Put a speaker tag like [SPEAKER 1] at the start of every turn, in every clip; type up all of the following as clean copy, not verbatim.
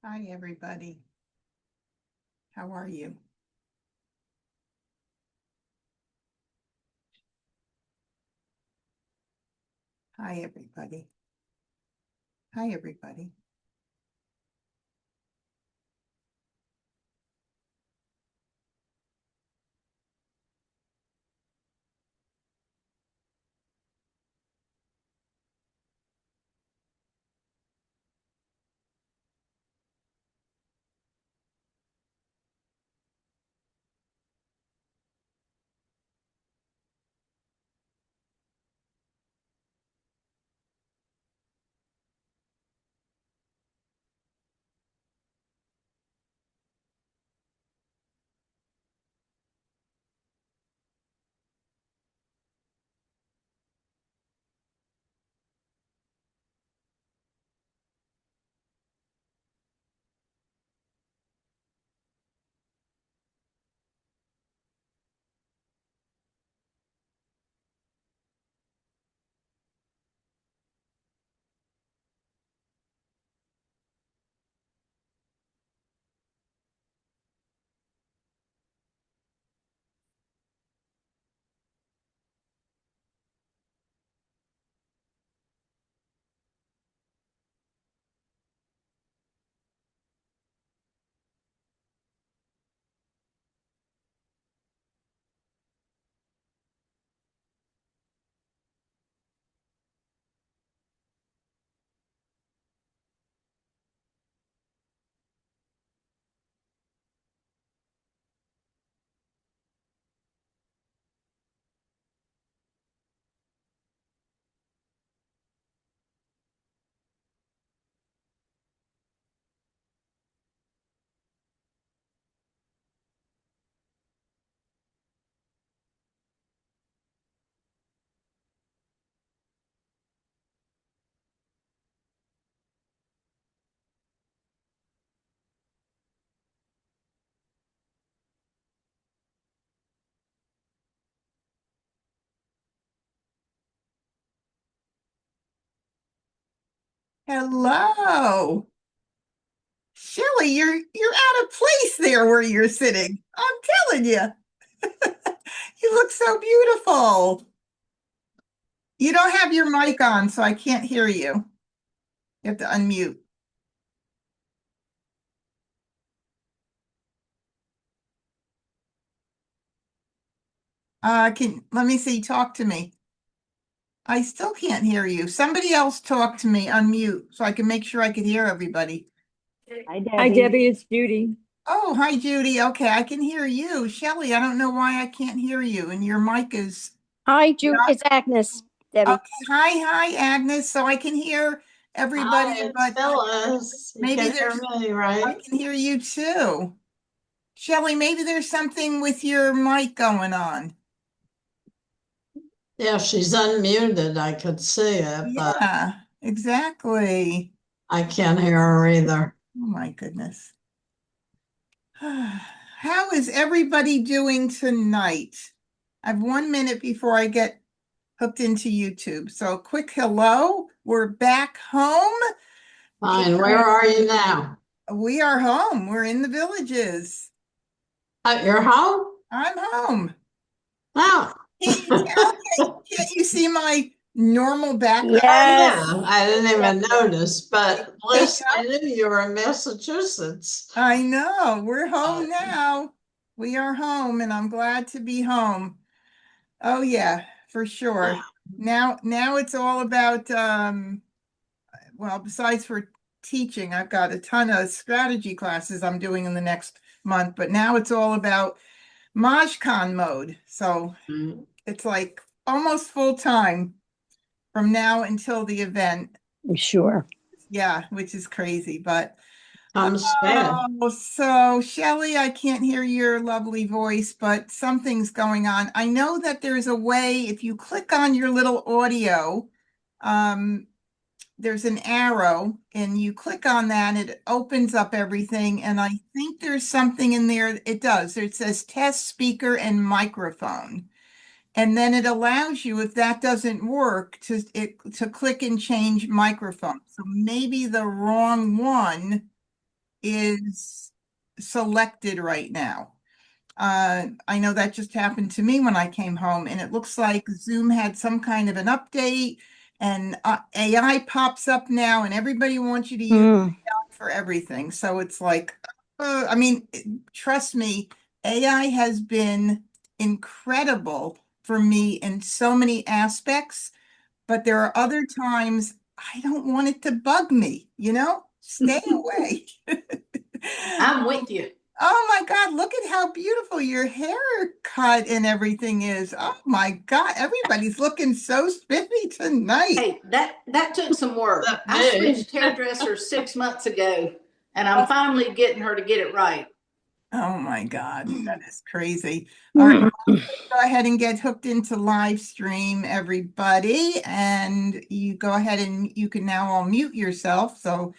[SPEAKER 1] Hi, everybody. How are you? Hi, everybody. Hi, everybody. Hello. Shelly, you're out of place there where you're sitting. I'm telling you. You look so beautiful. You don't have your mic on, so I can't hear you. You have to unmute. Can let me see, talk to me. I still can't hear you. Somebody else talk to me, unmute, so I can make sure I can hear everybody.
[SPEAKER 2] Hi,
[SPEAKER 3] Hi,
[SPEAKER 2] Debbie.
[SPEAKER 3] Debbie, it's Judy.
[SPEAKER 1] Oh, hi, Judy. Okay, I can hear you. Shelly, I don't know why I can't hear you, and your mic is
[SPEAKER 2] Hi, it's Agnes, Debbie.
[SPEAKER 1] okay. Hi, Agnes. So I can hear everybody,
[SPEAKER 4] Hi, it's
[SPEAKER 1] but
[SPEAKER 4] Phyllis. You
[SPEAKER 1] maybe
[SPEAKER 4] can hear
[SPEAKER 1] there's
[SPEAKER 4] me,
[SPEAKER 1] I
[SPEAKER 4] right?
[SPEAKER 1] can hear you too. Shelly, maybe there's something with your mic going on.
[SPEAKER 4] Yeah, she's unmuted. I could see it, but
[SPEAKER 1] Yeah, exactly.
[SPEAKER 4] I can't hear her either.
[SPEAKER 1] Oh my goodness. How is everybody doing tonight? I have 1 minute before I get hooked into YouTube. So quick hello. We're back home.
[SPEAKER 4] Fine. Where are you now?
[SPEAKER 1] We are home. We're in the villages.
[SPEAKER 4] At your home?
[SPEAKER 1] I'm home.
[SPEAKER 4] Oh.
[SPEAKER 1] Can't you tell? Can't you see my normal background?
[SPEAKER 2] Yes.
[SPEAKER 4] Yeah, I didn't even notice, but
[SPEAKER 1] Take
[SPEAKER 4] Liz, I knew you were in Massachusetts.
[SPEAKER 1] I know. We're home now. We are home, and I'm glad to be home. Oh yeah, for sure. Now it's all about well, besides for teaching, I've got a ton of strategy classes I'm doing in the next month, but now it's all about MahjCon mode. So it's like almost full time from now until the event.
[SPEAKER 2] I'm sure.
[SPEAKER 1] Yeah, which is crazy, but
[SPEAKER 4] I'm scared.
[SPEAKER 1] oh, so Shelley, I can't hear your lovely voice, but something's going on. I know that there's a way if you click on your little audio, um, there's an arrow and you click on that and it opens up everything. And I think there's something in there. It does. It says test speaker and microphone. And then it allows you, if that doesn't work, to click and change microphone. So maybe the wrong one is selected right now. I know that just happened to me when I came home, and it looks like Zoom had some kind of an update, and AI pops up now, and everybody wants you to use
[SPEAKER 2] Mm.
[SPEAKER 1] AI for everything. So it's like, I mean, trust me, AI has been incredible for me in so many aspects, but there are other times I don't want it to bug me, Stay away.
[SPEAKER 4] I'm with you.
[SPEAKER 1] Oh my God, look at how beautiful your haircut and everything is. Oh my God, everybody's looking so spiffy tonight.
[SPEAKER 3] Hey, that took some work.
[SPEAKER 4] That
[SPEAKER 3] I
[SPEAKER 4] big.
[SPEAKER 3] switched hairdressers 6 months ago, and I'm finally getting her to get it right.
[SPEAKER 1] Oh my God, that is crazy. All right, go ahead and get hooked into live stream, everybody. And you go ahead and you can now all mute yourself. So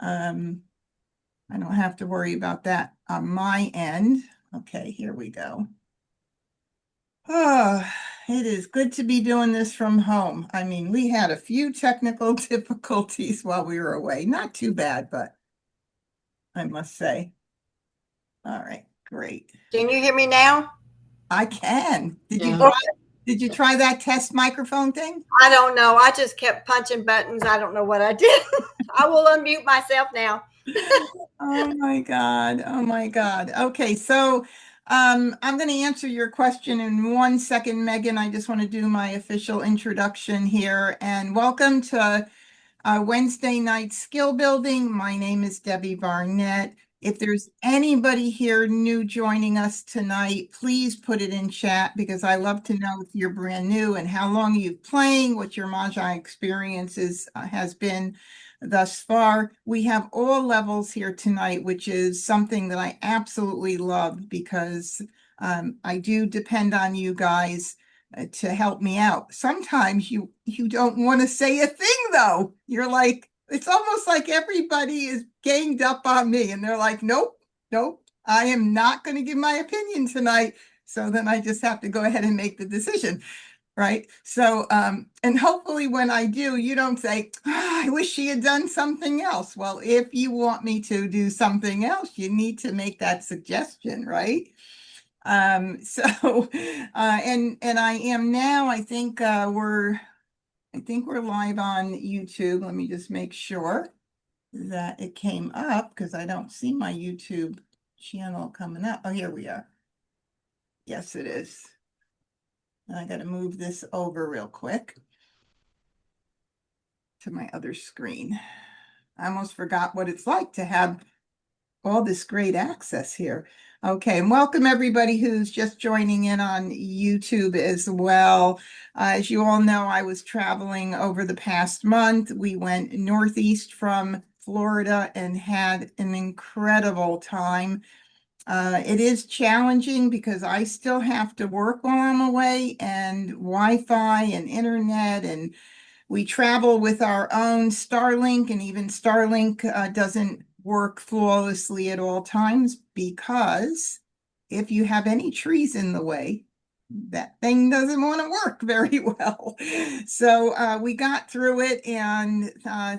[SPEAKER 1] I don't have to worry about that on my end. Okay, here we go. Oh, it is good to be doing this from home. I mean, we had a few technical difficulties while we were away. Not too bad, but I must say. All right, great.
[SPEAKER 5] Can you hear me now?
[SPEAKER 1] I can.
[SPEAKER 4] Yeah.
[SPEAKER 1] Did you try that test microphone thing?
[SPEAKER 5] I don't know. I just kept punching buttons. I don't know what I did. I will unmute myself now.
[SPEAKER 1] Oh my God. Oh my God. Okay, so I'm going to answer your question in 1 second, Megan. I just want to do my official introduction here, and welcome to Wednesday night skill building. My name is Debbie Barnett. If there's anybody here new joining us tonight, please put it in chat, because I love to know if you're brand new and how long you've playing, what your Mahjong experiences has been thus far. We have all levels here tonight, which is something that I absolutely love, because I do depend on you guys to help me out. Sometimes you don't want to say a thing, though. You're like, it's almost like everybody is ganged up on me, and they're like, nope, I am not going to give my opinion tonight. So then I just have to go ahead and make the decision. Right. So, and hopefully when I do, you don't say, I wish she had done something else. Well, if you want me to do something else, you need to make that suggestion, right? So, and I am now, I think we're live on YouTube. Let me just make sure that it came up, because I don't see my YouTube channel coming up. Oh, here we are. Yes, it is. I got to move this over real quick to my other screen. I almost forgot what it's like to have all this great access here. Okay, and welcome everybody who's just joining in on YouTube as well. As you all know, I was traveling over the past month. We went northeast from Florida and had an incredible time. It is challenging because I still have to work while I'm away, and Wi-Fi and internet, and we travel with our own Starlink, and even Starlink doesn't work flawlessly at all times, because if you have any trees in the way, that thing doesn't want to work very well. So we got through it, and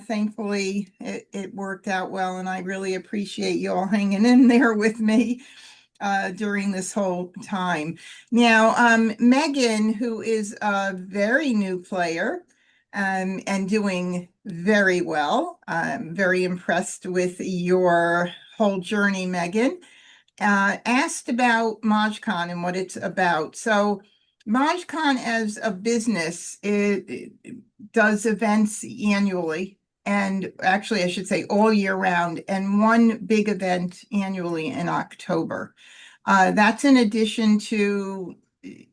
[SPEAKER 1] thankfully it worked out well, and I really appreciate you all hanging in there with me during this whole time. Now, Megan, who is a very new player, and doing very well. I'm very impressed with your whole journey, Megan. Asked about MajCon and what it's about. So MajCon as a business, it does events annually, and actually I should say all year round, and one big event annually in October. That's in addition to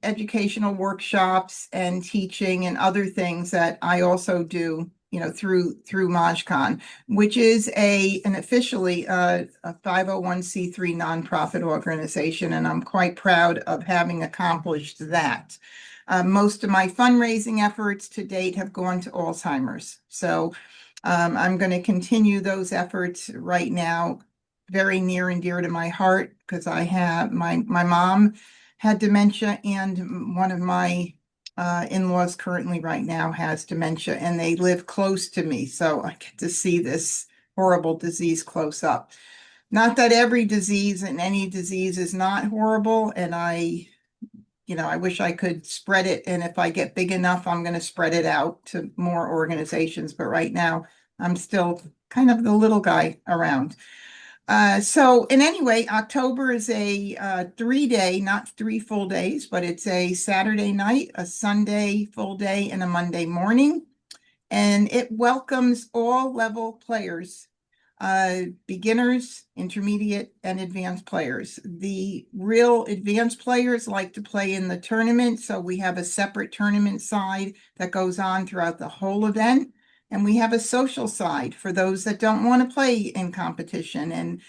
[SPEAKER 1] educational workshops and teaching and other things that I also do, through MajCon, which is an officially a 501c3 nonprofit organization, and I'm quite proud of having accomplished that. Most of my fundraising efforts to date have gone to Alzheimer's, so I'm going to continue those efforts right now. Very near and dear to my heart, because I have my mom had dementia, and one of my in-laws currently right now has dementia, and they live close to me, so I get to see this horrible disease close up. not that every disease and any disease is not horrible. And I wish I could spread it. And if I get big enough, I'm going to spread it out to more organizations. But right now, I'm still kind of the little guy around. So in any way, October is a 3-day, not 3 full days, but it's a Saturday night, a Sunday full day, and a Monday morning. And it welcomes all level players, beginners, intermediate, and advanced players. The real advanced players like to play in the tournament, so we have a separate tournament side that goes on throughout the whole event. And we have a social side for those that don't want to play in competition. And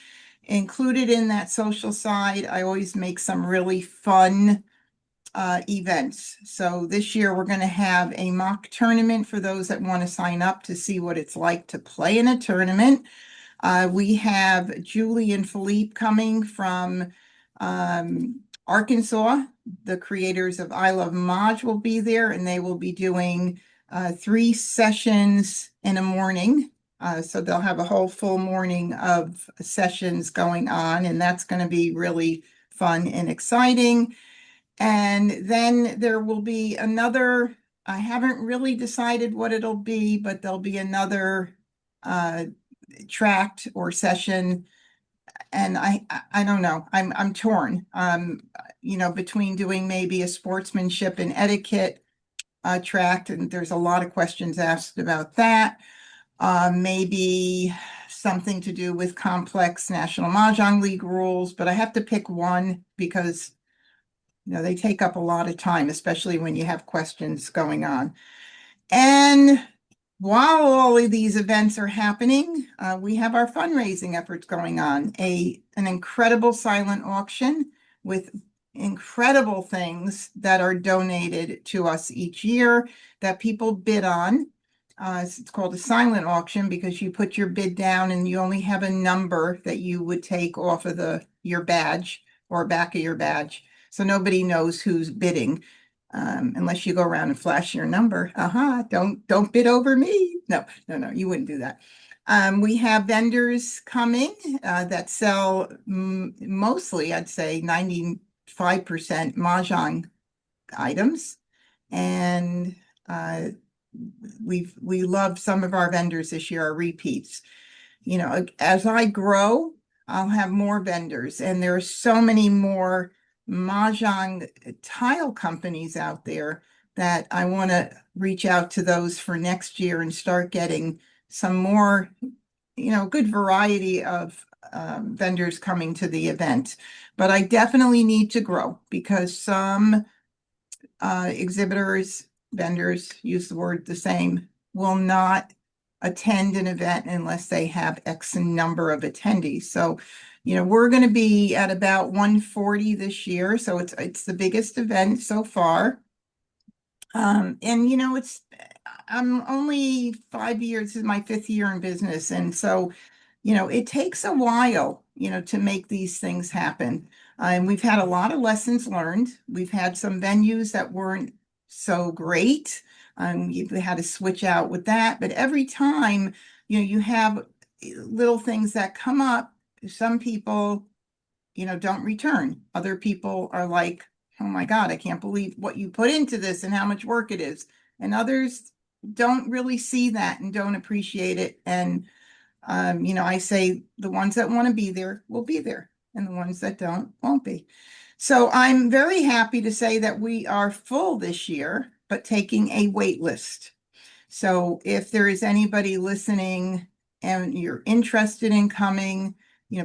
[SPEAKER 1] included in that social side, I always make some really fun events. So this year we're going to have a mock tournament for those that want to sign up to see what it's like to play in a tournament. We have Julie and Philippe coming from Arkansas. The creators of I Love Maj will be there, and they will be doing 3 sessions in a morning. So they'll have a whole full morning of sessions going on, and that's going to be really fun and exciting. And then there will be another, I haven't really decided what it'll be, but there'll be another tract or session. And I don't know, I'm torn, between doing maybe a sportsmanship and etiquette tract, and there's a lot of questions asked about that. Maybe something to do with complex National Mahjong League rules, but I have to pick one because they take up a lot of time, especially when you have questions going on. And while all of these events are happening, we have our fundraising efforts going on. An incredible silent auction with incredible things that are donated to us each year that people bid on. It's called a silent auction because you put your bid down and you only have a number that you would take off of your badge or back of your badge. So nobody knows who's bidding, unless you go around and flash your number. Don't bid over me. No, you wouldn't do that. We have vendors coming that sell mostly, I'd say 95% Mahjong items. And we love some of our vendors this year are repeats. As I grow, I'll have more vendors, and there are so many more Mahjong tile companies out there that I want to reach out to those for next year and start getting some more, good variety of vendors coming to the event. But I definitely need to grow because some exhibitors, vendors, use the word the same, will not attend an event unless they have X number of attendees. So, we're going to be at about 140 this year. So it's the biggest event so far. And I'm only 5 years, this is my 5th year in business. And so, it takes a while, to make these things happen. And we've had a lot of lessons learned. We've had some venues that weren't so great. You had to switch out with that. But every time, you have little things that come up, some people, don't return. Other people are like, oh my God, I can't believe what you put into this and how much work it is. And others don't really see that and don't appreciate it. And, I say the ones that want to be there will be there, and the ones that don't won't be. So I'm very happy to say that we are full this year, but taking a wait list. So if there is anybody listening and you're interested in coming,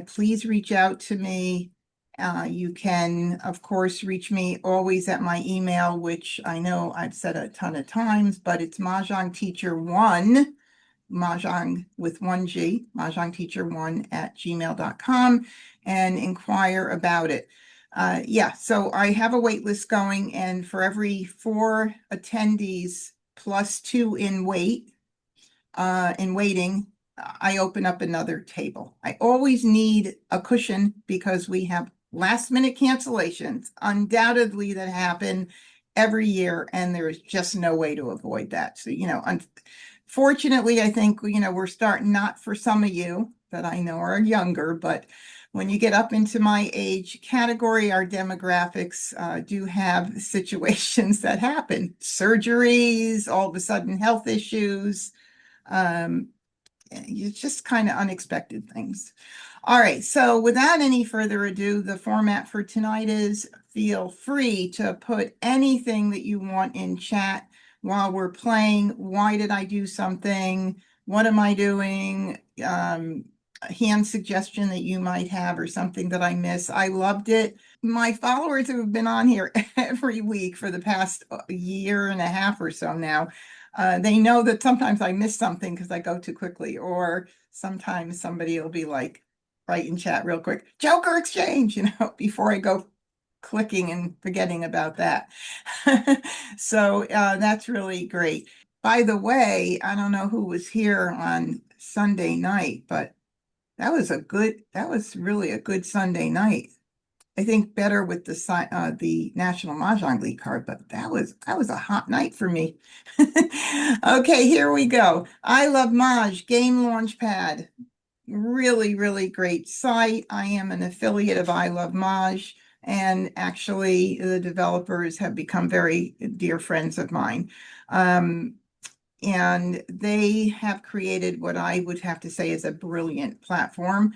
[SPEAKER 1] please reach out to me. You can, of course, reach me always at my email, which I know I've said a ton of times, but it's mahjongteacher1, Mahjong with 1G, mahjongteacher1@gmail.com, and inquire about it. So I have a wait list going, and for every 4 attendees plus 2 in waiting, I open up another table. I always need a cushion because we have last minute cancellations undoubtedly that happen every year, and there is just no way to avoid that. So, fortunately, I think, we're starting, not for some of you that I know are younger, but when you get up into my age category, our demographics do have situations that happen, surgeries, all of a sudden health issues. It's just kind of unexpected things. All right, so without any further ado, the format for tonight is feel free to put anything that you want in chat while we're playing. Why did I do something? What am I doing? A hand suggestion that you might have or something that I miss. I loved it. My followers who have been on here every week for the past year and a half or so now, they know that sometimes I miss something because I go too quickly, or sometimes somebody will be like, write in chat real quick, Joker exchange, before I go clicking and forgetting about that. So that's really great. By the way, I don't know who was here on Sunday night, but that was really a good Sunday night. I think better with the National Mahjong League card, but that was a hot night for me. Okay, here we go. I Love Maj Game Launchpad. Really, really great site. I am an affiliate of I Love Maj, and actually the developers have become very dear friends of mine. And they have created what I would have to say is a brilliant platform.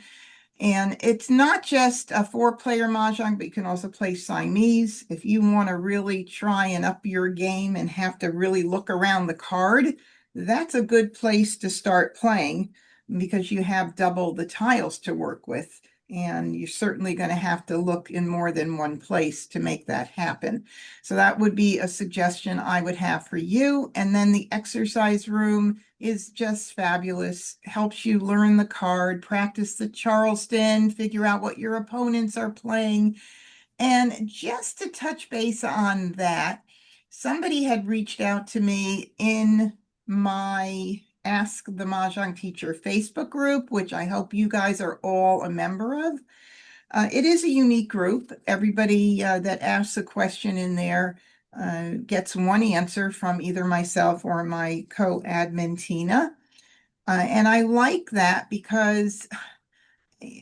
[SPEAKER 1] And it's not just a 4-player mahjong, but you can also play Siamese. If you want to really try and up your game and have to really look around the card, that's a good place to start playing because you have double the tiles to work with. And you're certainly going to have to look in more than one place to make that happen. So that would be a suggestion I would have for you. And then the exercise room is just fabulous. Helps you learn the card, practice the Charleston, figure out what your opponents are playing. And just to touch base on that, somebody had reached out to me in my Ask the Mahjong Teacher Facebook group, which I hope you guys are all a member of. It is a unique group. Everybody that asks a question in there gets one answer from either myself or my co-admin Tina. And I like that because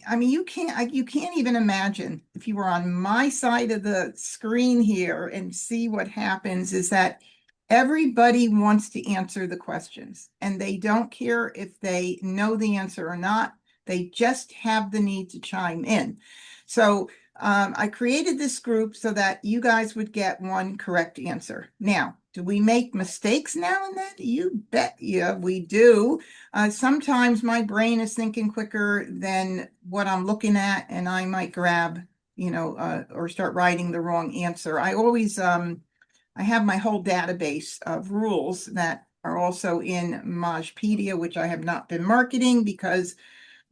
[SPEAKER 1] I mean, you can't even imagine if you were on my side of the screen here and see what happens is that everybody wants to answer the questions and they don't care if they know the answer or not. They just have the need to chime in. So I created this group so that you guys would get one correct answer. Now, do we make mistakes now and then? You bet we do. Sometimes my brain is thinking quicker than what I'm looking at, and I might grab, or start writing the wrong answer. I always, I have my whole database of rules that are also in Majpedia, which I have not been marketing because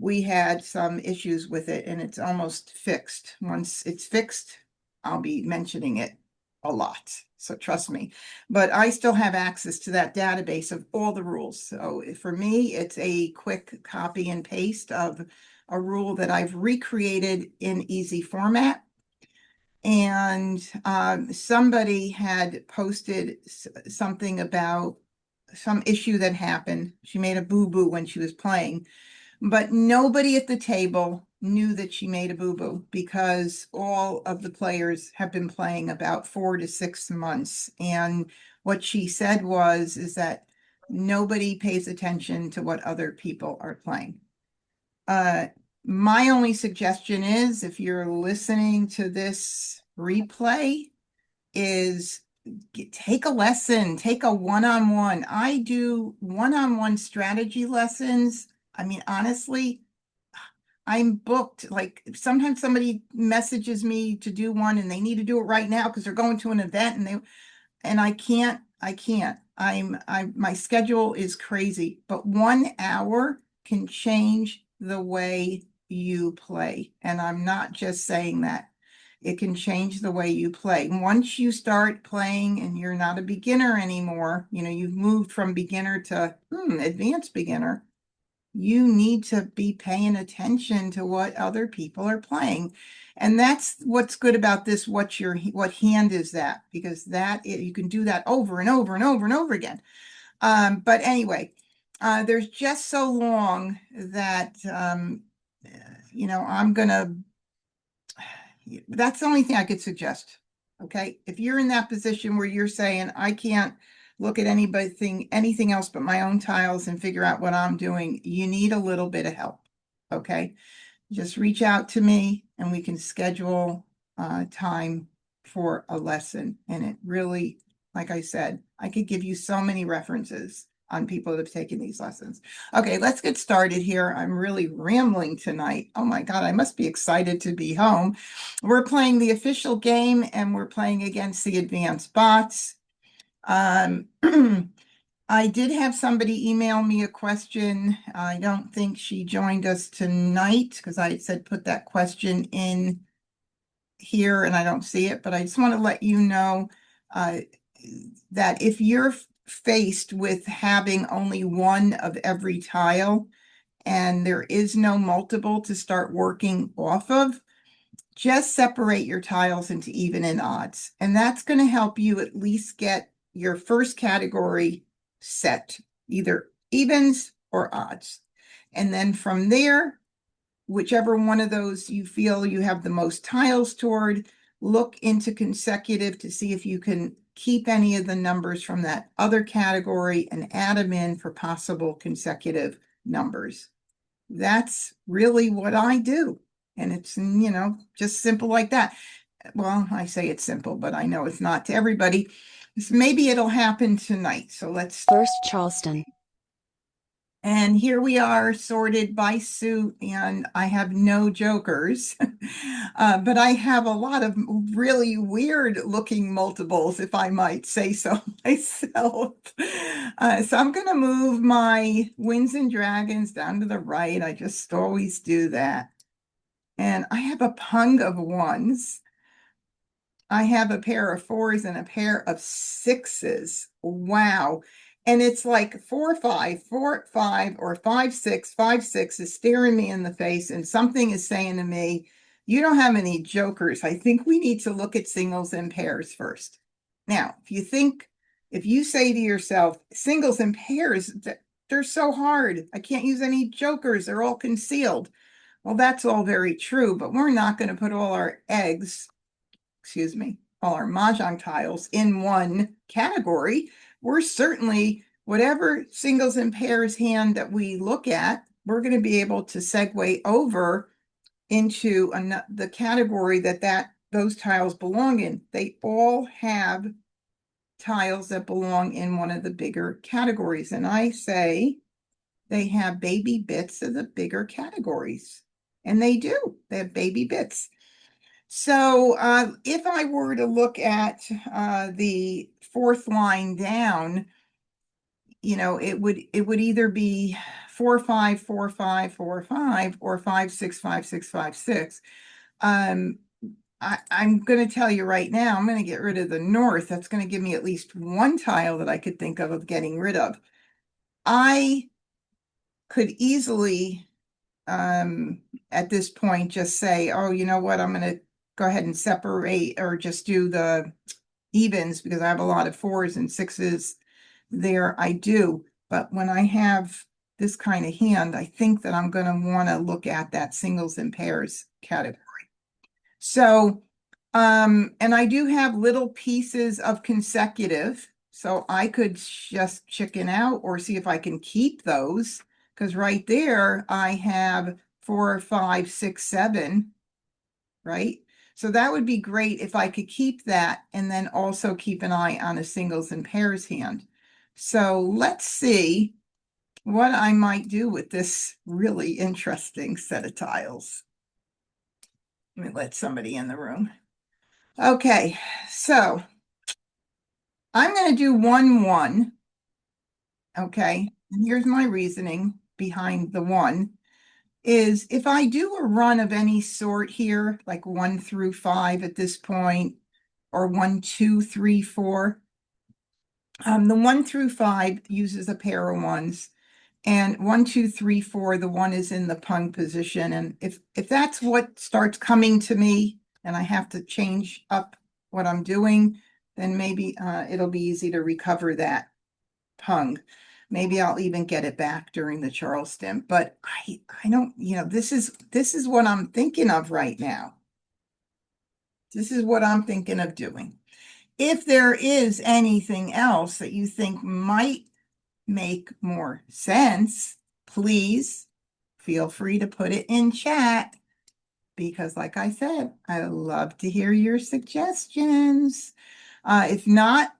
[SPEAKER 1] we had some issues with it and it's almost fixed. Once it's fixed, I'll be mentioning it a lot. So trust me, but I still have access to that database of all the rules. So for me, it's a quick copy and paste of a rule that I've recreated in easy format. And somebody had posted something about some issue that happened. She made a boo-boo when she was playing. But nobody at the table knew that she made a boo-boo because all of the players have been playing about 4 to 6 months. And what she said is that nobody pays attention to what other people are playing. My only suggestion is if you're listening to this replay is take a lesson, take a one-on-one. I do one-on-one strategy lessons. I mean, honestly, I'm booked. Like sometimes somebody messages me to do one and they need to do it right now because they're going to an event and I can't. My schedule is crazy, but 1 hour can change the way you play. And I'm not just saying that. It can change the way you play. Once you start playing and you're not a beginner anymore, you've moved from beginner to advanced beginner, you need to be paying attention to what other people are playing. And that's what's good about this. What hand is that? Because you can do that over and over and over and over again. But anyway, there's just so long that, that's the only thing I could suggest. Okay, if you're in that position where you're saying, I can't look at anything else but my own tiles and figure out what I'm doing, you need a little bit of help. Okay, just reach out to me and we can schedule time for a lesson. And it really, like I said, I could give you so many references on people that have taken these lessons. Okay, let's get started here. I'm really rambling tonight. Oh my God, I must be excited to be home. We're playing the official game and we're playing against the advanced bots. I did have somebody email me a question. I don't think she joined us tonight because I said put that question in here and I don't see it, but I just want to let you know that if you're faced with having only one of every tile and there is no multiple to start working off of, just separate your tiles into even and odds. And that's going to help you at least get your first category set, either evens or odds. And then from there, whichever one of those you feel you have the most tiles toward, look into consecutive to see if you can keep any of the numbers from that other category and add them in for possible consecutive numbers. That's really what I do. And it's, just simple like that. Well, I say it's simple, but I know it's not to everybody. So maybe it'll happen tonight. So let's.
[SPEAKER 6] First Charleston.
[SPEAKER 1] And here we are sorted by suit, and I have no jokers, but I have a lot of really weird looking multiples, if I might say so myself. So I'm going to move my Winds and Dragons down to the right. I just always do that. And I have a pung of ones. I have a pair of fours and a pair of sixes. Wow. And it's like 4-5, 4-5, or 5-6, 5-6 is staring me in the face, and something is saying to me, you don't have any jokers. I think we need to look at singles and pairs first. Now, if you say to yourself, singles and pairs, they're so hard. I can't use any jokers. They're all concealed. Well, that's all very true, but we're not going to put all our all our Mahjong tiles in one category. We're certainly, whatever singles and pairs hand that we look at, we're going to be able to segue over into the category that those tiles belong in. They all have tiles that belong in one of the bigger categories. And I say they have baby bits of the bigger categories. And they do. They have baby bits. So if I were to look at the fourth line down, it would either be 4-5, 4-5, 4-5, or 5-6, 5-6, 5-6. I'm going to tell you right now, I'm going to get rid of the north. That's going to give me at least one tile that I could think of getting rid of. I could easily, at this point, just say, oh, you know what, I'm going to go ahead and separate or just do the evens because I have a lot of fours and sixes there. I do. But when I have this kind of hand, I think that I'm going to want to look at that singles and pairs category. So, and I do have little pieces of consecutive, so I could just chicken out or see if I can keep those, because right there I have 4, 5, 6, 7, right? So that would be great if I could keep that and then also keep an eye on a singles and pairs hand. So let's see what I might do with this really interesting set of tiles. Let me let somebody in the room. Okay, so I'm going to do 1-1. Okay, and here's my reasoning behind the 1 is if I do a run of any sort here, like 1 through 5 at this point, or 1, 2, 3, 4, the 1 through 5 uses a pair of ones. And 1, 2, 3, 4, the 1 is in the pung position. And if that's what starts coming to me and I have to change up what I'm doing, then maybe it'll be easy to recover that pung. Maybe I'll even get it back during the Charleston, but I don't, this is what I'm thinking of right now. This is what I'm thinking of doing. If there is anything else that you think might make more sense, please feel free to put it in chat, because like I said, I love to hear your suggestions. If not,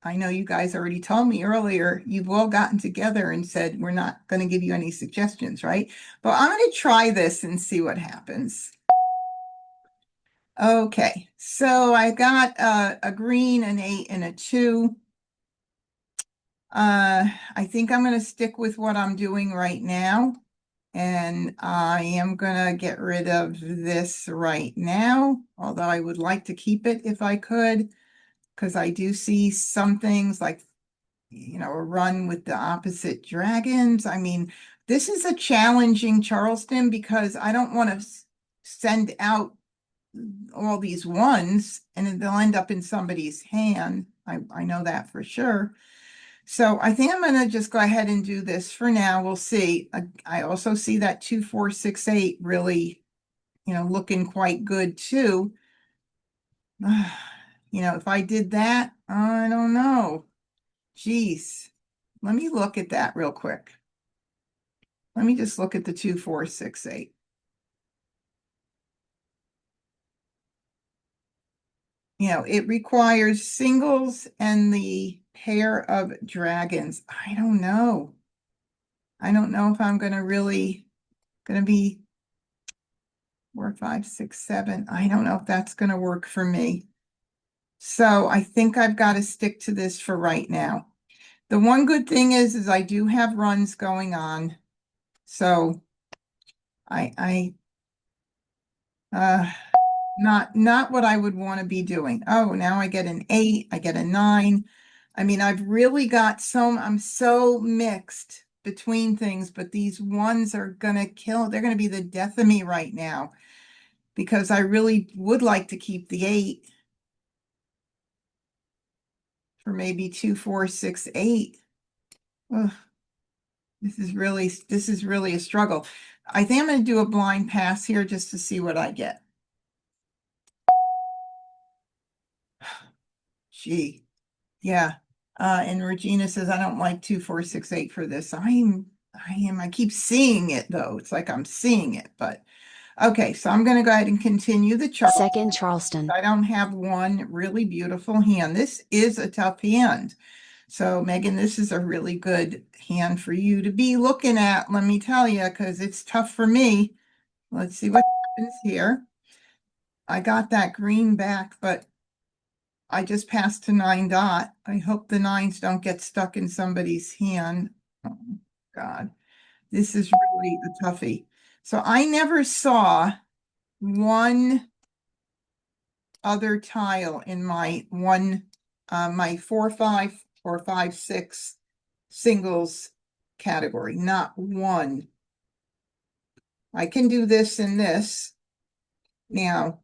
[SPEAKER 1] I know you guys already told me earlier, you've all gotten together and said, we're not going to give you any suggestions, right? But I'm going to try this and see what happens. Okay, so I got a green, an 8, and a 2. I think I'm going to stick with what I'm doing right now. And I am going to get rid of this right now, although I would like to keep it if I could, because I do see some things like, a run with the opposite dragons. I mean, this is a challenging Charleston because I don't want to send out all these ones and they'll end up in somebody's hand. I know that for sure. So I think I'm going to just go ahead and do this for now. We'll see. I also see that 2, 4, 6, 8 really, looking quite good too. If I did that, I don't know. Geez, let me look at that real quick. Let me just look at the 2, 4, 6, 8. It requires singles and the pair of dragons. I don't know. I don't know if I'm going to be 4, 5, 6, 7. I don't know if that's going to work for me. So I think I've got to stick to this for right now. The one good thing is I do have runs going on. So not what I would want to be doing. Oh, now I get an 8, I get a 9. I mean, I've really got I'm so mixed between things, but these ones are gonna they're gonna be the death of me right now, because I really would like to keep the 8 for maybe 2, 4, 6, 8. Ugh, this is really a struggle. I think I'm gonna do a blind pass here just to see what I get. Gee, yeah. And Regina says, I don't like 2, 4, 6, 8 for this. I keep seeing it though. It's like I'm seeing it, but okay. So I'm going to go ahead and continue the chart.
[SPEAKER 6] Second Charleston.
[SPEAKER 1] I don't have one really beautiful hand. This is a tough hand. So Megan, this is a really good hand for you to be looking at. Let me tell you, because it's tough for me. Let's see what happens here. I got that green back, but I just passed to 9 dot. I hope the 9s don't get stuck in somebody's hand. Oh, God, this is really a toughie. So I never saw one other tile in my my 4, 5 or 5, 6 singles category. Not one. I can do this and this. Now,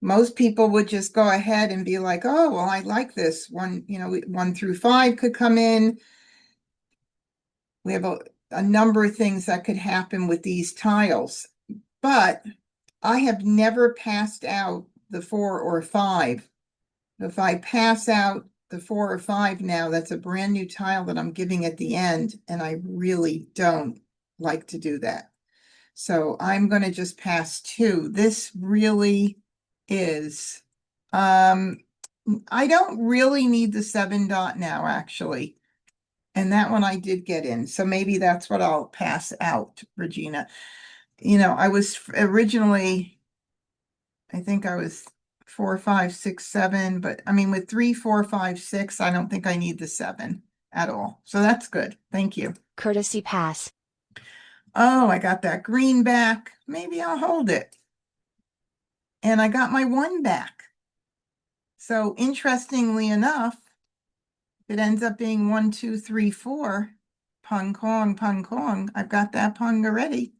[SPEAKER 1] most people would just go ahead and be like, oh, well, I like this one, 1 through 5 could come in. We have a number of things that could happen with these tiles, but I have never passed out the 4 or 5. If I pass out the 4 or 5 now, that's a brand new tile that I'm giving at the end, and I really don't like to do that. So I'm going to just pass 2. This really is, I don't really need the 7 dot now, actually. And that one I did get in. So maybe that's what I'll pass out, Regina. I was originally, I think I was 4, 5, 6, 7, but I mean, with 3, 4, 5, 6, I don't think I need the 7 at all. So that's good. Thank you.
[SPEAKER 6] Courtesy pass.
[SPEAKER 1] Oh, I got that green back. Maybe I'll hold it. And I got my 1 back. So interestingly enough, it ends up being 1, 2, 3, 4. Pung Kong. I've got that pung already.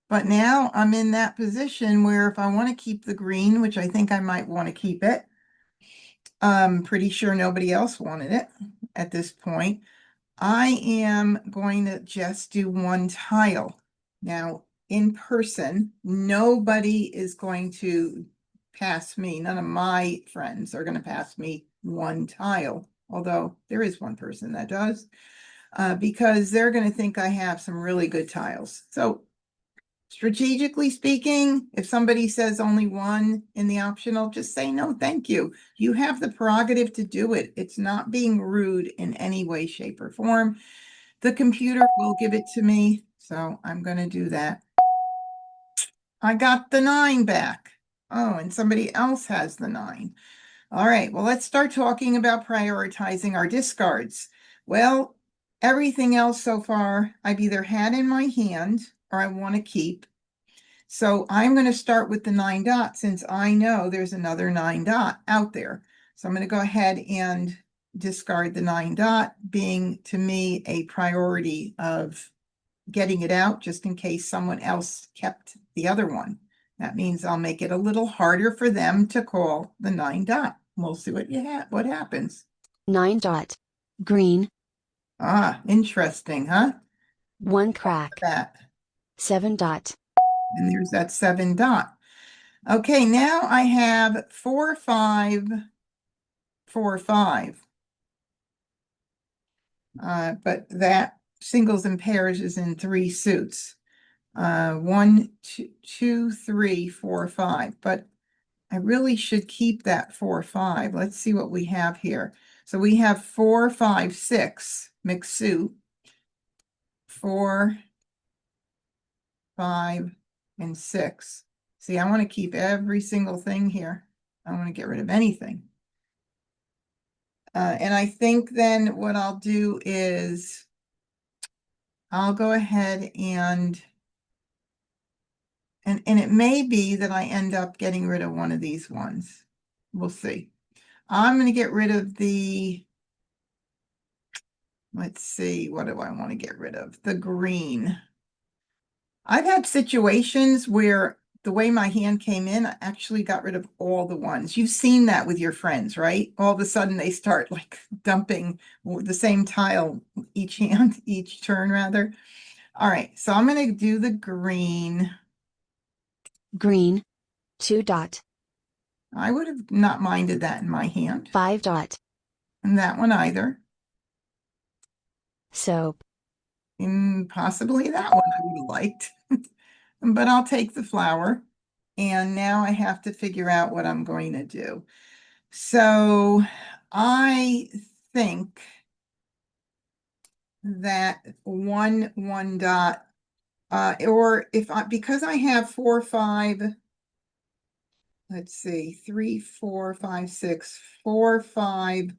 [SPEAKER 1] But now I'm in that position where if I want to keep the green, which I think I might want to keep it, I'm pretty sure nobody else wanted it at this point. I am going to just do one tile. Now, in person, nobody is going to pass me. None of my friends are going to pass me one tile, although there is one person that does, because they're going to think I have some really good tiles. So strategically speaking, if somebody says only one in the optional, just say no, thank you. You have the prerogative to do it. It's not being rude in any way, shape, or form. The computer will give it to me, so I'm going to do that. I got the 9 back. Oh, and somebody else has the 9. All right, well, let's start talking about prioritizing our discards. Well, everything else so far I've either had in my hand or I want to keep. So I'm going to start with the 9 dot since I know there's another 9 dot out there. So I'm going to go ahead and discard the 9 dot, being to me a priority of getting it out just in case someone else kept the other one. That means I'll make it a little harder for them to call the 9 dot. We'll see what happens.
[SPEAKER 6] 9 dot. Green.
[SPEAKER 1] Ah, interesting, huh?
[SPEAKER 6] 1 crack.
[SPEAKER 1] That.
[SPEAKER 6] 7 dot.
[SPEAKER 1] And there's that 7 dot. Okay, now I have 4, 5, 4, 5. But that singles and pairs is in 3 suits. 1, 2, 3, 4, 5. But I really should keep that 4, 5. Let's see what we have here. So we have 4, 5, 6 mixed suit. 4, 5, and 6. See, I want to keep every single thing here. I don't want to get rid of anything. And I think then what I'll do is I'll go ahead and it may be that I end up getting rid of one of these ones. We'll see. I'm going to get rid of the, let's see, what do I want to get rid of? The green. I've had situations where the way my hand came in, I actually got rid of all the ones. You've seen that with your friends, right? All of a sudden they start like dumping the same tile each hand, each turn rather. All right, so I'm going to do the green.
[SPEAKER 6] Green. 2 dot.
[SPEAKER 1] I would have not minded that in my hand.
[SPEAKER 6] 5 dot.
[SPEAKER 1] And that one either.
[SPEAKER 6] Soap.
[SPEAKER 1] And possibly that one I would have liked. But I'll take the flower. And now I have to figure out what I'm going to do. So I think that 1 dot, or if I, because I have 4, 5, let's see, 3, 4, 5, 6, 4, 5,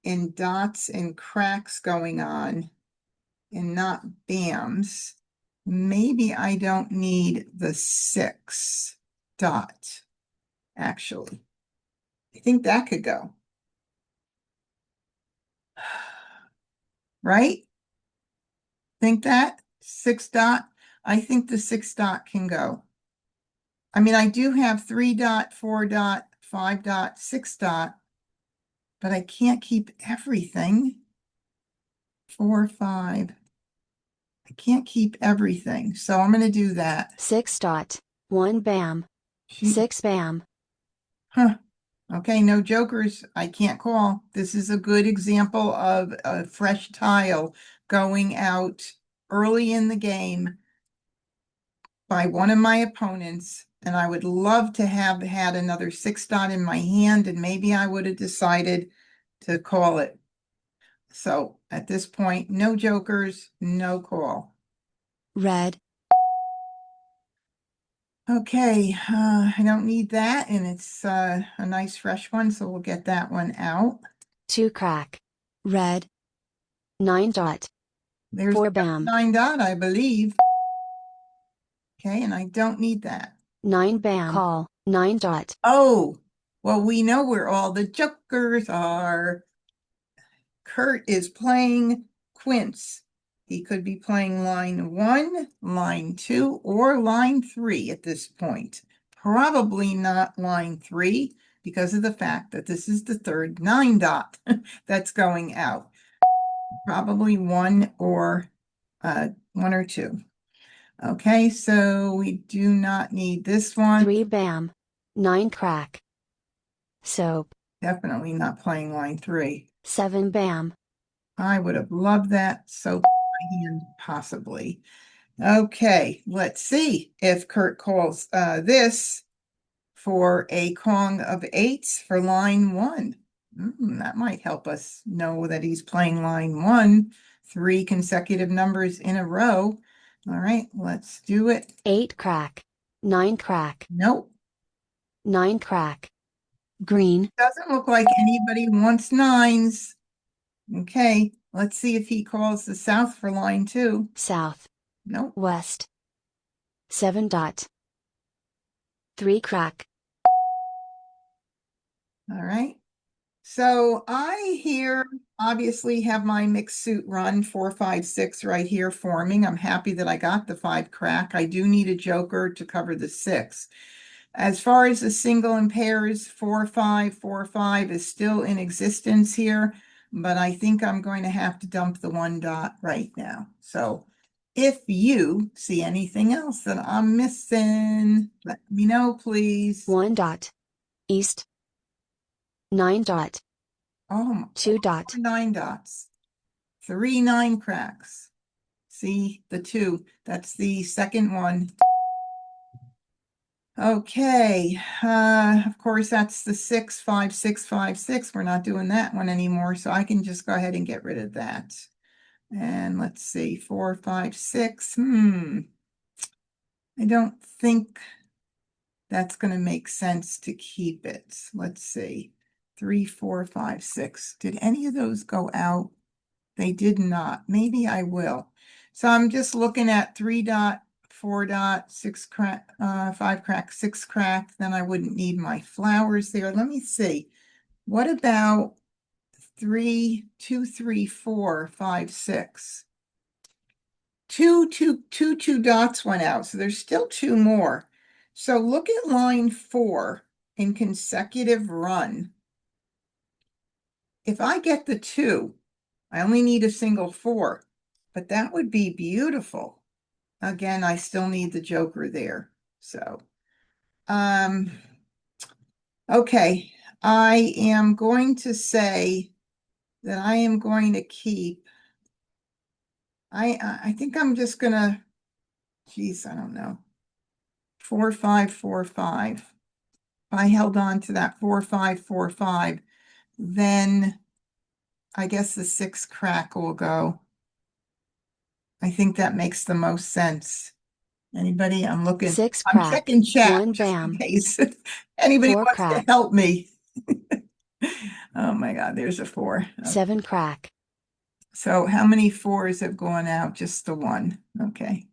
[SPEAKER 1] and dots and cracks going on and not bams, maybe I don't need the 6 dot, actually. I think that could go. Right? Think that? 6 dot? I think the 6 dot can go. I mean, I do have 3 dot, 4 dot, 5 dot, 6 dot, but I can't keep everything. 4, 5. I can't keep everything, so I'm going to do that.
[SPEAKER 6] 6 dot. 1 bam. 6 bam.
[SPEAKER 1] Huh. Okay, no jokers. I can't call. This is a good example of a fresh tile going out early in the game by one of my opponents. And I would love to have had another 6 dot in my hand, and maybe I would have decided to call it. So at this point, no jokers, no call.
[SPEAKER 6] Red.
[SPEAKER 1] Okay, I don't need that, and it's a nice fresh one, so we'll get that one out.
[SPEAKER 6] 2 crack. Red. 9 dot.
[SPEAKER 1] There's
[SPEAKER 6] 4 bam.
[SPEAKER 1] 9 dot, I believe. Okay, and I don't need that.
[SPEAKER 6] 9 bam. Call. 9 dot.
[SPEAKER 1] Oh, well, we know where all the jokers are. Kurt is playing quince. He could be playing line 1, line 2, or line 3 at this point. Probably not line 3 because of the fact that this is the third 9 dot that's going out. Probably one or two. Okay, so we do not need this one.
[SPEAKER 6] 3 bam. 9 crack. Soap.
[SPEAKER 1] Definitely not playing line 3.
[SPEAKER 6] 7 bam.
[SPEAKER 1] I would have loved that. So my hand, possibly. Okay, let's see if Kurt calls this for a Kong of 8s for line 1. That might help us know that he's playing line 1, 3 consecutive numbers in a row. All right, let's do it.
[SPEAKER 6] 8 crack. 9 crack.
[SPEAKER 1] Nope.
[SPEAKER 6] 9 crack. Green.
[SPEAKER 1] Doesn't look like anybody wants 9s. Okay, let's see if he calls the South for line 2.
[SPEAKER 6] South.
[SPEAKER 1] Nope.
[SPEAKER 6] West. 7 dot. 3 crack.
[SPEAKER 1] All right. So I here obviously have my mixed suit run 4, 5, 6 right here forming. I'm happy that I got the 5 crack. I do need a joker to cover the 6. As far as the single and pairs, 4, 5, 4, 5 is still in existence here, but I think I'm going to have to dump the 1 dot right now. So if you see anything else that I'm missing, let me know, please.
[SPEAKER 6] 1 dot. East. 9 dot.
[SPEAKER 1] Oh,
[SPEAKER 6] 2 dot.
[SPEAKER 1] 9 dots. 3 9 cracks. See the 2. That's the second one. Okay. Of course, that's the 6 5 6 5 6. We're not doing that one anymore, so I can just go ahead and get rid of that. And let's see, 4 5 6. I don't think that's going to make sense to keep it. Let's see. 3 4 5 6. Did any of those go out? They did not. Maybe I will. So I'm just looking at 3 dot, 4 dot, 6 crack, 5 crack, 6 crack. Then I wouldn't need my flowers there. Let me see. What about 3 2 3 4 5 6? 2 dots went out. So there's still 2 more. So look at line 4 in consecutive run. If I get the 2, I only need a single 4, but that would be beautiful. Again, I still need the joker there. So, okay, I am going to say that I am going to keep, I think I'm just gonna, geez, I don't know. 4 5 4 5. If I held on to that 4 5 4 5, then I guess the 6 crack will go. I think that makes the most sense. Anybody? I'm looking.
[SPEAKER 6] 6
[SPEAKER 1] I'm
[SPEAKER 6] crack.
[SPEAKER 1] checking chat
[SPEAKER 6] 1
[SPEAKER 1] just in
[SPEAKER 6] bam.
[SPEAKER 1] case anybody
[SPEAKER 6] 4
[SPEAKER 1] wants to
[SPEAKER 6] crack.
[SPEAKER 1] help me. Oh my God, there's a 4. Okay.
[SPEAKER 6] 7 crack.
[SPEAKER 1] So how many 4s have gone out? Just the 1. Okay.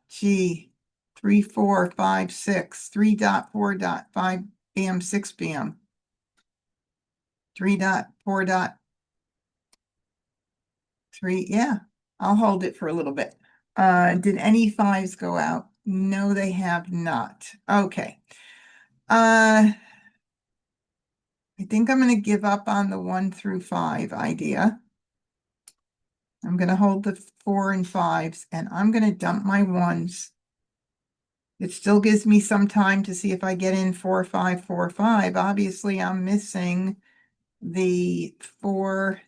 [SPEAKER 1] Gee. 3 4 5 6. 3 dot 4 dot 5 bam 6 bam. 3 dot 4 dot 3. Yeah, I'll hold it for a little bit. Did any 5s go out? No, they have not. Okay. I think I'm going to give up on the 1 through 5 idea. I'm going to hold the 4 and 5s, and I'm going to dump my 1s. It still gives me some time to see if I get in 4 5 4 5. Obviously, I'm missing the 4.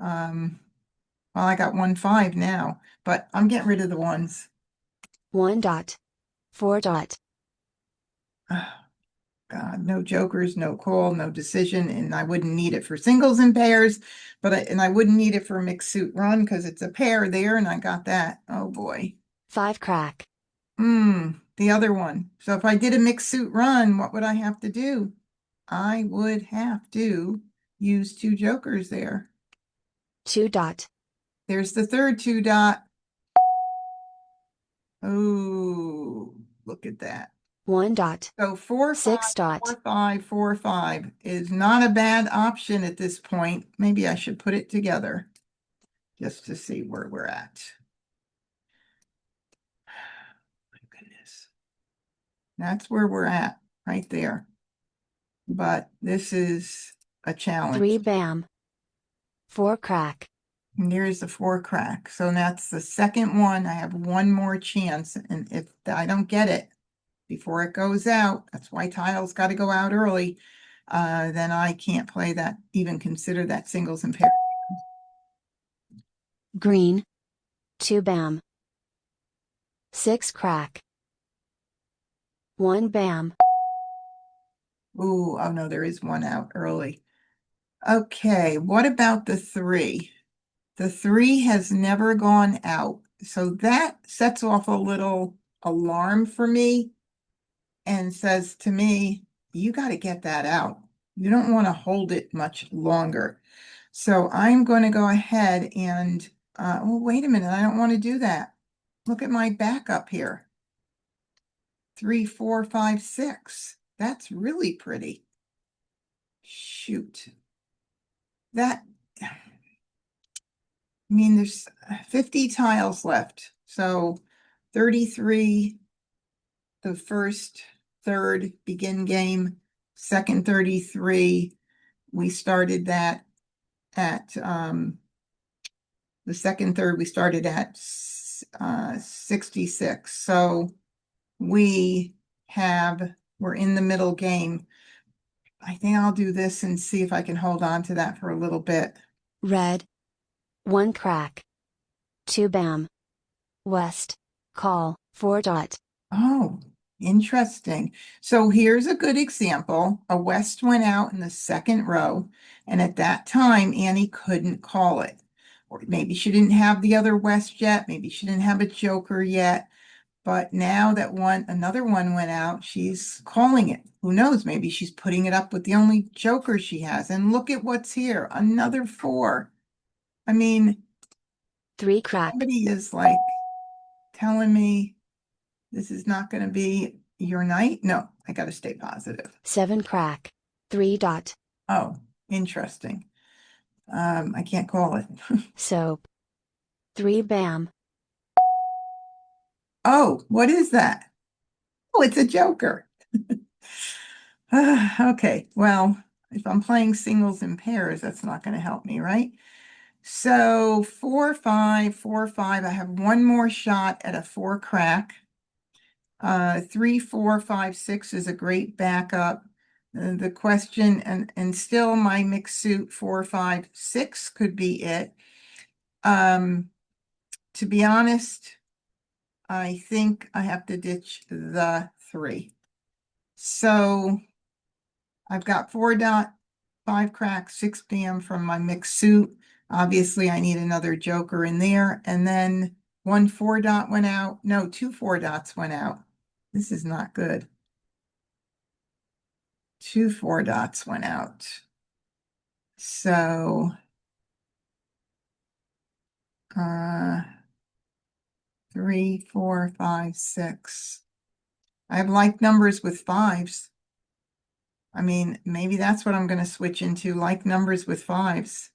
[SPEAKER 1] Well, I got 1 5 now, but I'm getting rid of the 1s.
[SPEAKER 6] 1 dot. 4 dot.
[SPEAKER 1] God, no jokers, no call, no decision, and I wouldn't need it for singles and pairs, but I wouldn't need it for a mixed suit run because it's a pair there, and I got that. Oh boy.
[SPEAKER 6] 5 crack.
[SPEAKER 1] The other one. So if I did a mixed suit run, what would I have to do? I would have to use 2 jokers there.
[SPEAKER 6] 2 dot.
[SPEAKER 1] There's the third 2 dot. Oh, look at that.
[SPEAKER 6] 1 dot.
[SPEAKER 1] So 4 5
[SPEAKER 6] 6 dot.
[SPEAKER 1] 4 5 4 5 is not a bad option at this point. Maybe I should put it together just to see where we're at. My goodness. That's where we're at, right there. but this is a challenge.
[SPEAKER 6] 3 bam. 4 crack.
[SPEAKER 1] And there's the 4 crack. So that's the second one. I have one more chance. And if I don't get it before it goes out, that's why tiles got to go out early. Then I can't play that, even consider that singles and pairs.
[SPEAKER 6] Green. 2 bam. 6 crack. 1 bam.
[SPEAKER 1] Ooh, oh no, there is one out early. Okay, what about the 3? The 3 has never gone out. So that sets off a little alarm for me and says to me, you got to get that out. You don't want to hold it much longer. So I'm going to go ahead and, oh, wait a minute. I don't want to do that. Look at my backup here. 3, 4, 5, 6. That's really pretty. Shoot. That, I mean, there's 50 tiles left. So 33, the first, third begin game, second 33. We started that at, the second, third, we started at 66. So we're in the middle game. I think I'll do this and see if I can hold on to that for a little bit.
[SPEAKER 6] Red. 1 crack. 2 bam. West. Call. 4 dot.
[SPEAKER 1] Oh, interesting. So here's a good example. A West went out in the second row, and at that time, Annie couldn't call it. Or maybe she didn't have the other West yet. Maybe she didn't have a Joker yet. But now that another one went out, she's calling it. Who knows? Maybe she's putting it up with the only Joker she has. And look at what's here. Another 4. I mean,
[SPEAKER 6] 3 crack.
[SPEAKER 1] somebody is like telling me this is not going to be your night. No, I got to stay positive.
[SPEAKER 6] 7 crack. 3 dot.
[SPEAKER 1] Oh, interesting. I can't call it.
[SPEAKER 6] Soap. 3 bam.
[SPEAKER 1] Oh, what is that? Oh, it's a Joker. Okay, well, if I'm playing singles and pairs, that's not going to help me, right? So 4, 5, 4, 5. I have one more shot at a 4 crack. 3, 4, 5, 6 is a great backup. The question, and still my mixed suit 4, 5, 6 could be it. To be honest, I think I have to ditch the 3. So I've got 4 dot, 5 crack, 6 bam from my mixed suit. Obviously, I need another Joker in there. And then 1 4 dot went out. No, 2 4 dots went out. This is not good. 2 4 dots went out. So, 3, 4, 5, 6. I have like numbers with 5s. I mean, maybe that's what I'm going to switch into, like numbers with 5s.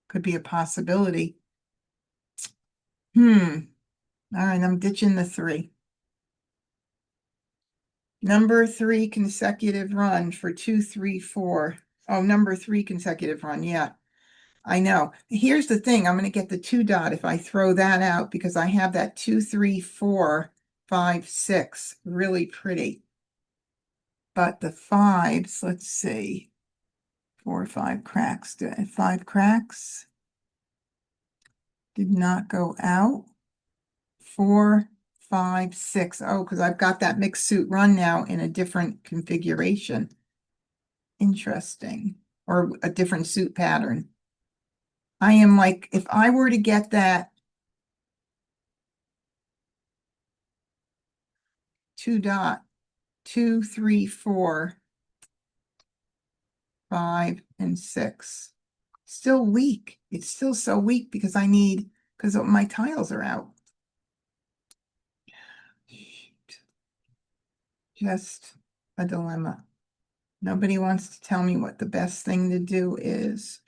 [SPEAKER 1] Could be a possibility. All right, I'm ditching the 3. Number 3 consecutive run for 2, 3, 4. Oh, number 3 consecutive run. Yeah, I know. Here's the thing. I'm going to get the 2 dot if I throw that out because I have that 2, 3, 4, 5, 6. Really pretty. But the 5s, let's see. 4 or 5 cracks. 5 cracks. Did not go out. 4, 5, 6. Oh, because I've got that mixed suit run now in a different configuration. Interesting. Or a different suit pattern. I am like, if I were to get that 2 dot, 2, 3, 4, 5, and 6. Still weak. It's still so weak because because my tiles are out. Just a dilemma. Nobody wants to tell me what the best thing to do is.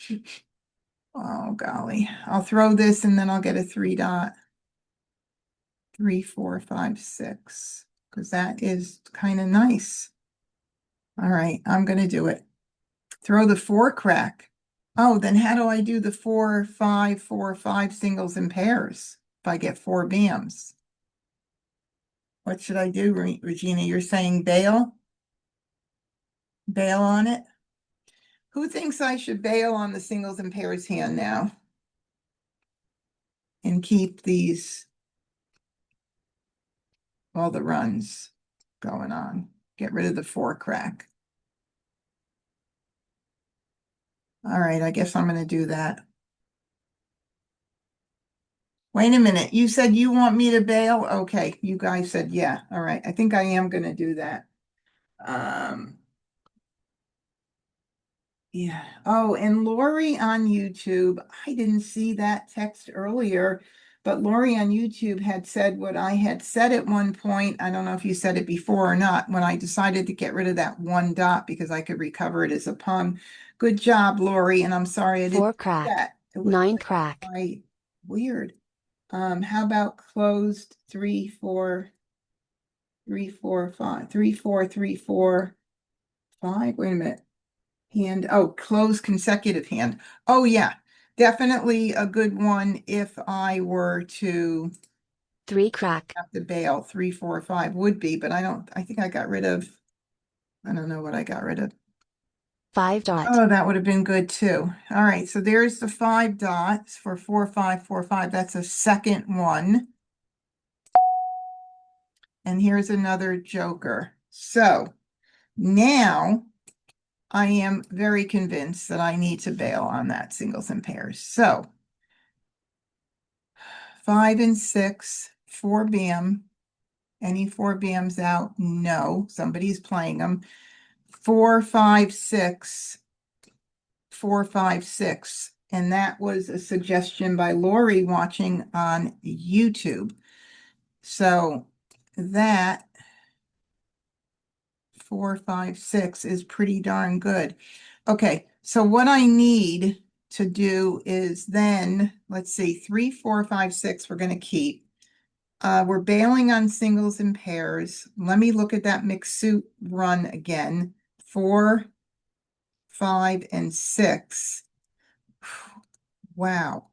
[SPEAKER 1] Oh, golly. I'll throw this and then I'll get a 3 dot. 3, 4, 5, 6. Because that is kind of nice. All right, I'm gonna do it. Throw the 4 crack. Oh, then how do I do the 4, 5, 4, 5 singles and pairs if I get 4 BAMs? What should I do, Regina? You're saying bail? Bail on it? Who thinks I should bail on the singles and pairs hand now? And keep these, all the runs going on. Get rid of the 4 crack. All right, I guess I'm going to do that. Wait a minute. You said you want me to bail? Okay, you guys said yeah. All right, I think I am going to do that. Yeah. Oh, and Lori on YouTube, I didn't see that text earlier, but Lori on YouTube had said what I had said at one point. I don't know if you said it before or not, when I decided to get rid of that 1 dot because I could recover it as a pun. Good job, Lori, and I'm sorry I didn't
[SPEAKER 6] 4
[SPEAKER 1] do
[SPEAKER 6] crack.
[SPEAKER 1] that. It was
[SPEAKER 6] 9 crack.
[SPEAKER 1] weird. How about closed 3, 4, 3, 4, 5, 3, 4, 3, 4, 5. Wait a minute. Hand, oh, close consecutive hand. Oh, yeah, definitely a good one if I were to
[SPEAKER 6] 3 crack.
[SPEAKER 1] have to bail. 3, 4, 5 would be, but I think I got rid of, I don't know what I got rid of.
[SPEAKER 6] 5 dot.
[SPEAKER 1] Oh, that would have been good too. All right, so there's the 5 dots for 4, 5, 4, 5. That's a second one. And here's another joker. So now I am very convinced that I need to bail on that singles and pairs. So 5 and 6, 4 BAM. Any 4 BAMs out? No, somebody's playing them. 4, 5, 6, 4, 5, 6. And that was a suggestion by Lori watching on YouTube. So that 4, 5, 6 is pretty darn good. Okay, so what I need to do is then, let's see, 3, 4, 5, 6, we're going to keep. We're bailing on singles and pairs. Let me look at that mixed suit run again. 4, 5, and 6. Wow.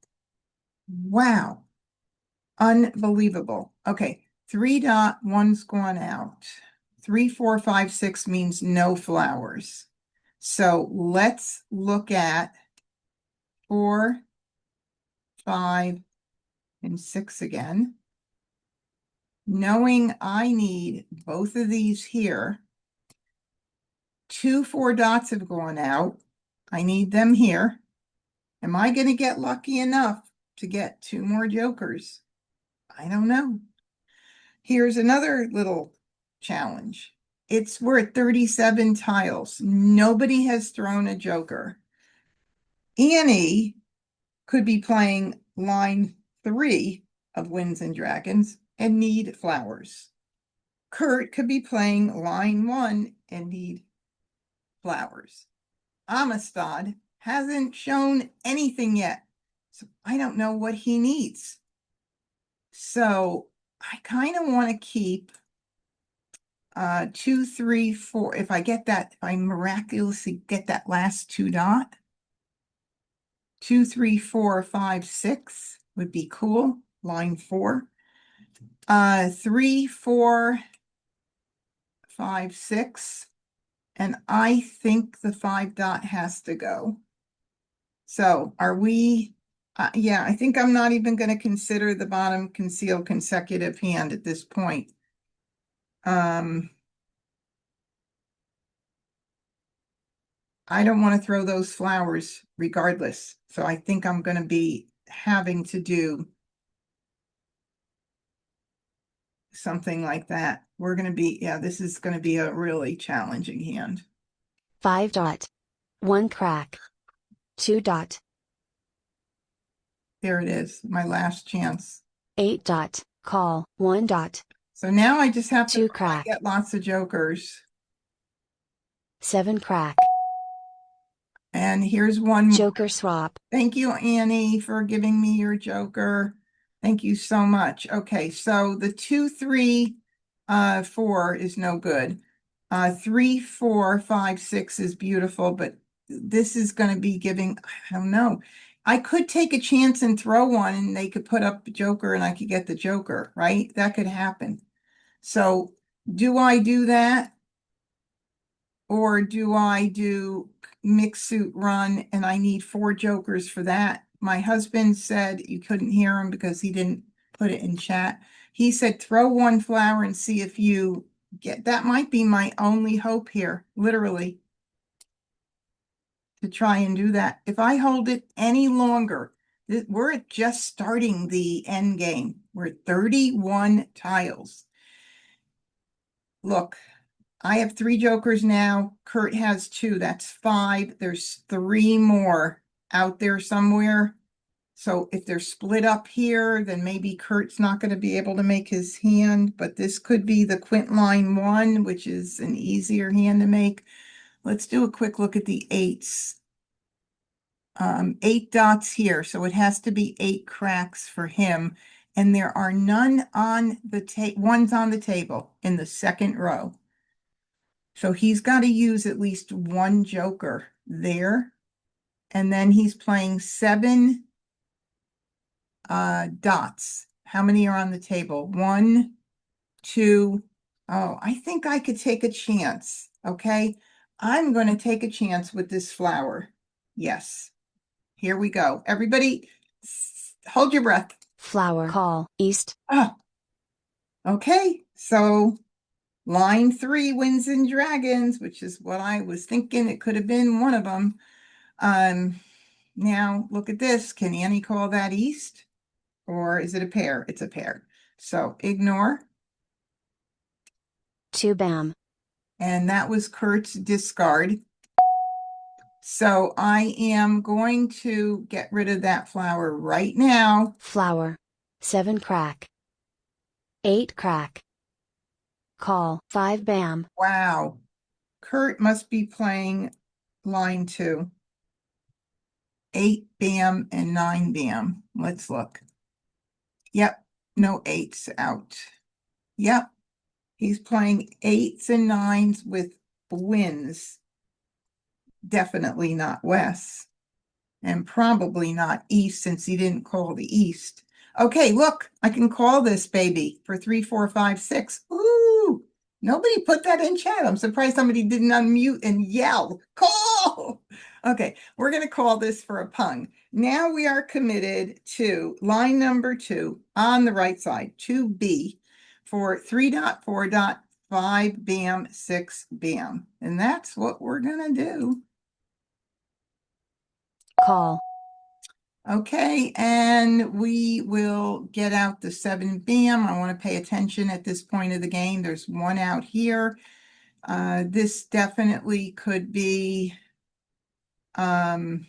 [SPEAKER 1] Wow. Unbelievable. Okay, 3 dot, 1's gone out. 3, 4, 5, 6 means no flowers. So let's look at 4, 5, and 6 again. Knowing I need both of these here. 2 4 dots have gone out. I need them here. Am I going to get lucky enough to get 2 more jokers? I don't know. Here's another little challenge. We're at 37 tiles. Nobody has thrown a joker. Annie could be playing line 3 of Winds and Dragons and need flowers. Kurt could be playing line 1 and need flowers. Amistad hasn't shown anything yet, so I don't know what he needs. So I kind of want to keep 2, 3, 4. If I get that, if I miraculously get that last 2 dot, 2, 3, 4, 5, 6 would be cool. Line 4. 3, 4, 5, 6. And I think the 5 dot has to go. So are we, yeah, I think I'm not even going to consider the bottom concealed consecutive hand at this point. I don't want to throw those flowers regardless. So I think I'm going to be having to do something like that. We're going to be, yeah, this is going to be a really challenging hand.
[SPEAKER 6] 5 dot. 1 crack. 2 dot.
[SPEAKER 1] There it is, my last chance.
[SPEAKER 6] 8 dot. Call. 1 dot.
[SPEAKER 1] So now I just have to
[SPEAKER 6] 2 crack.
[SPEAKER 1] get lots of jokers.
[SPEAKER 6] 7 crack.
[SPEAKER 1] And here's one more.
[SPEAKER 6] Joker swap.
[SPEAKER 1] Thank you, Annie, for giving me your joker. Thank you so much. Okay, so the 2, 3, 4 is no good. 3, 4, 5, 6 is beautiful, but this is going to be giving, I don't know. I could take a chance and throw one and they could put up the Joker and I could get the Joker, right? That could happen. So do I do that? Or do I do mixed suit run and I need 4 Jokers for that? My husband said you couldn't hear him because he didn't put it in chat. He said throw 1 flower and see if you get, that might be my only hope here, literally, to try and do that. If I hold it any longer, we're just starting the end game. We're at 31 tiles. Look, I have 3 Jokers now. Kurt has 2. That's 5. There's 3 more out there somewhere. So if they're split up here, then maybe Kurt's not going to be able to make his hand, but this could be the quintline 1, which is an easier hand to make. Let's do a quick look at the 8s. 8 dots here, so it has to be 8 cracks for him. And there are none on the ones on the table in the second row. So he's got to use at least 1 Joker there. And then he's playing 7 dots. How many are on the table? 1, 2. Oh, I think I could take a chance. Okay. I'm going to take a chance with this flower. Yes. Here we go. Everybody, hold your breath.
[SPEAKER 6] Flower. Call. East.
[SPEAKER 1] Oh, okay. So line 3 wins and dragons, which is what I was thinking. It could have been one of them. Now look at this. Can Annie call that east? Or is it a pair? It's a pair. So ignore.
[SPEAKER 6] 2 bam.
[SPEAKER 1] And that was Kurt's discard. So I am going to get rid of that flower right now.
[SPEAKER 6] Flower. 7 crack. 8 crack. Call. 5 bam.
[SPEAKER 1] Wow. Kurt must be playing line 2. 8 bam and 9 bam. Let's look. Yep. No 8s out. Yep. He's playing 8s and 9s with wins. Definitely not West. And probably not East since he didn't call the East. Okay, look, I can call this baby for 3, 4, 5, 6. Ooh, nobody put that in chat. I'm surprised somebody didn't unmute and yell, call. Okay, we're going to call this for a pung. Now we are committed to line number 2 on the right side, 2B, for 3 dot, 4 dot, 5 bam, 6 bam. And that's what we're going to do.
[SPEAKER 6] Call.
[SPEAKER 1] Okay, and we will get out the 7 bam. I want to pay attention at this point of the game. There's 1 out here. This definitely could be, no,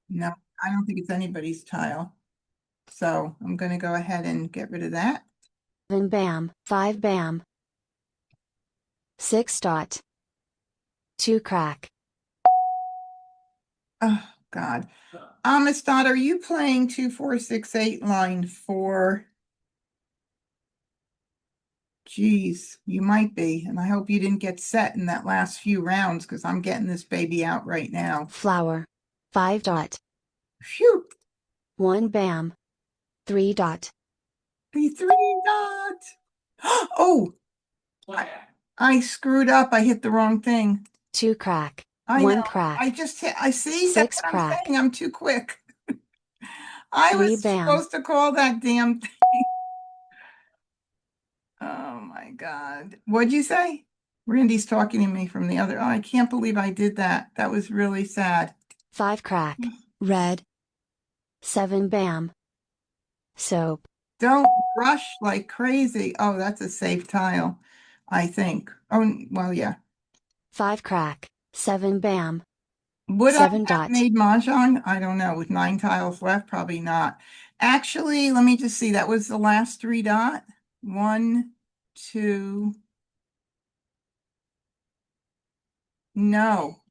[SPEAKER 1] I don't think it's anybody's tile. So I'm going to go ahead and get rid of that.
[SPEAKER 6] 7 bam. 5 bam. 6 dot. 2 crack.
[SPEAKER 1] Oh, God. Amistad, are you playing 2, 4, 6, 8 line 4? Geez, you might be. And I hope you didn't get set in that last few rounds because I'm getting this baby out right now.
[SPEAKER 6] Flower. 5 dot.
[SPEAKER 1] Phew.
[SPEAKER 6] 1 bam. 3 dot.
[SPEAKER 1] The 3 dots. Oh, I screwed up. I hit the wrong thing.
[SPEAKER 6] 2 crack.
[SPEAKER 1] I
[SPEAKER 6] 1
[SPEAKER 1] know.
[SPEAKER 6] crack.
[SPEAKER 1] I just hit, I see.
[SPEAKER 6] 6
[SPEAKER 1] That's what I'm
[SPEAKER 6] crack.
[SPEAKER 1] saying. I'm too quick. I
[SPEAKER 6] 3
[SPEAKER 1] was
[SPEAKER 6] bam.
[SPEAKER 1] supposed to call that damn thing. Oh my God. What'd you say? Randy's talking to me from the other. Oh, I can't believe I did that. That was really sad.
[SPEAKER 6] 5 crack. Red. 7 bam. Soap.
[SPEAKER 1] Don't rush like crazy. Oh, that's a safe tile, I think. Oh, well, yeah.
[SPEAKER 6] 5 crack. 7 bam.
[SPEAKER 1] Would I
[SPEAKER 6] 7
[SPEAKER 1] have
[SPEAKER 6] dot.
[SPEAKER 1] made Mahjong? I don't know. With 9 tiles left, probably not. Actually, let me just see. That was the last 3 dot. 1, 2. No.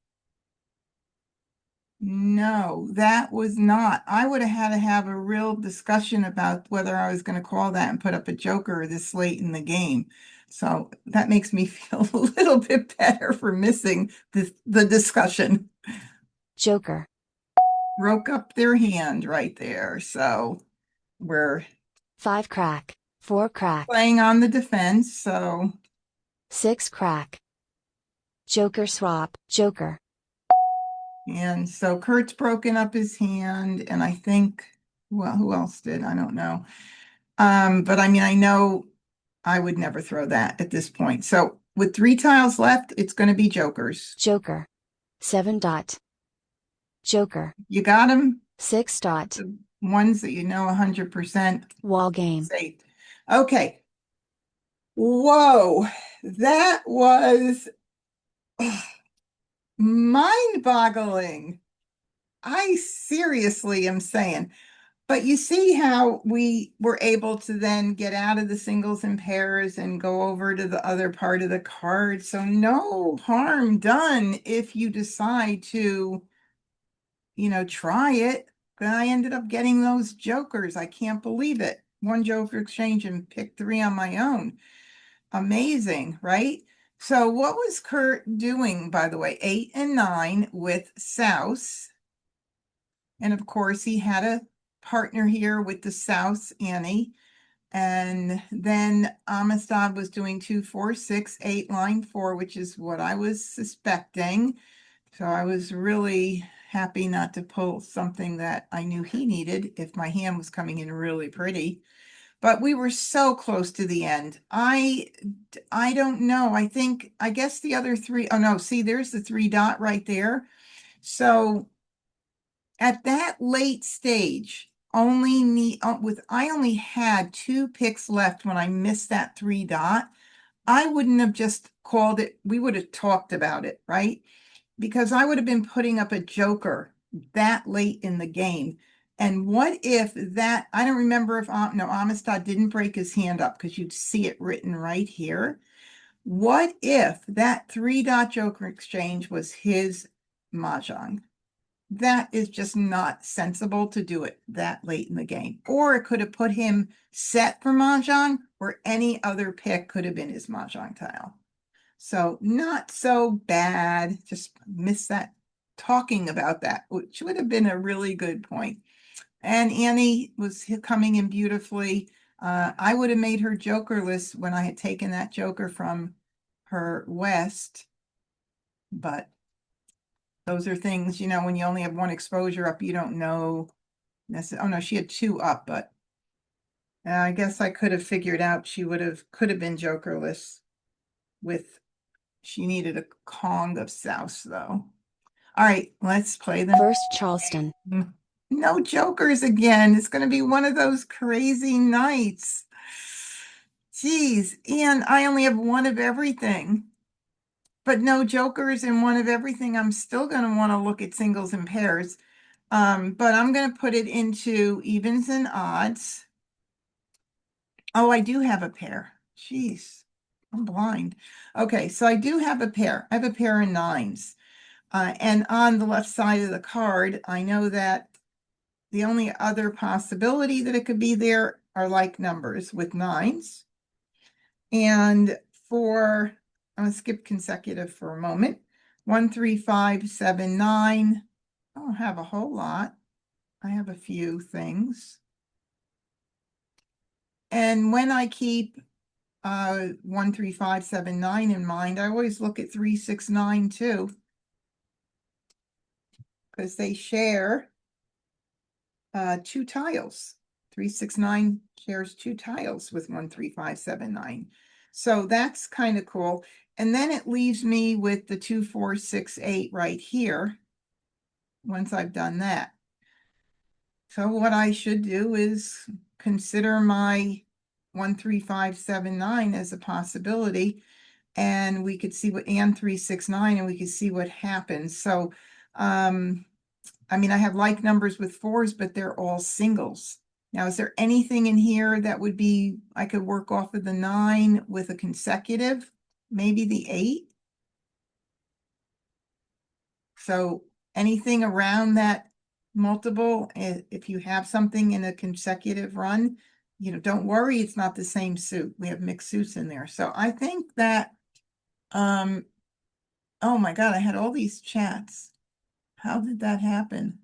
[SPEAKER 1] No, that was not. I would have had to have a real discussion about whether I was going to call that and put up a joker this late in the game. So that makes me feel a little bit better for missing the discussion.
[SPEAKER 6] Joker.
[SPEAKER 1] Broke up their hand right there. So we're
[SPEAKER 6] 5 crack. 4 crack.
[SPEAKER 1] playing on the defense. So
[SPEAKER 6] 6 crack. Joker swap. Joker.
[SPEAKER 1] and so Kurt's broken up his hand, and I think, well, who else did? I don't know. But I mean, I know I would never throw that at this point. So with 3 tiles left, it's going to be jokers.
[SPEAKER 6] Joker. 7 dot. Joker.
[SPEAKER 1] You got them?
[SPEAKER 6] 6 dot.
[SPEAKER 1] The ones that you know 100%
[SPEAKER 6] Wall game.
[SPEAKER 1] safe. Okay. Whoa, that was mind-boggling. I seriously am saying. But you see how we were able to then get out of the singles and pairs and go over to the other part of the card. So no harm done if you decide to, try it. But I ended up getting those jokers. I can't believe it. 1 joker exchange and picked 3 on my own. Amazing, right? So what was Kurt doing, by the way? 8 and 9 with Souse. And of course, he had a partner here with the Souse, Annie. And then Amistad was doing 2, 4, 6, 8, line 4, which is what I was suspecting. So I was really happy not to pull something that I knew he needed if my hand was coming in really pretty. But we were so close to the end. I don't know. I guess the other 3, oh no, see, there's the 3 dot right there. So at that late stage, I only had 2 picks left when I missed that 3 dot. I wouldn't have just called it. We would have talked about it, right? Because I would have been putting up a joker that late in the game. And what if that, I don't remember if, no, Amistad didn't break his hand up because you'd see it written right here. What if that 3 dot joker exchange was his Mahjong? That is just not sensible to do it that late in the game. Or it could have put him set for Mahjong, or any other pick could have been his Mahjong tile. So not so bad. Just missed that talking about that, which would have been a really good point. And Annie was coming in beautifully. I would have made her jokerless when I had taken that joker from her West. But those are things, when you only have 1 exposure up, you don't know. Oh no, she had 2 up, but I guess I could have figured out she could have been jokerless she needed a Kong of Souse though. All right, let's play them.
[SPEAKER 6] First Charleston.
[SPEAKER 1] No jokers again. It's going to be one of those crazy nights. Geez, and I only have 1 of everything. But no jokers and 1 of everything. I'm still going to want to look at singles and pairs. But I'm going to put it into evens and odds. Oh, I do have a pair. Jeez, I'm blind. Okay, so I do have a pair. I have a pair of 9s. And on the left side of the card, I know that the only other possibility that it could be there are like numbers with 9s. And I'm going to skip consecutive for a moment. 1, 3, 5, 7, 9. I don't have a whole lot. I have a few things. And when I keep 1, 3, 5, 7, 9 in mind, I always look at 3, 6, 9 too. Because they share 2 tiles. 3, 6, 9 shares 2 tiles with 1, 3, 5, 7, 9. So that's kind of cool. And then it leaves me with the 2, 4, 6, 8 right here. Once I've done that. So what I should do is consider my 1, 3, 5, 7, 9 as a possibility. And we could see and 3, 6, 9, and we could see what happens. So, I mean, I have like numbers with 4s, but they're all singles. Now, is there anything in here that would be, I could work off of the 9 with a consecutive, maybe the 8? So anything around that multiple, if you have something in a consecutive run, don't worry, it's not the same suit. We have mixed suits in there. So I think that, oh my God, I had all these chats. How did that happen?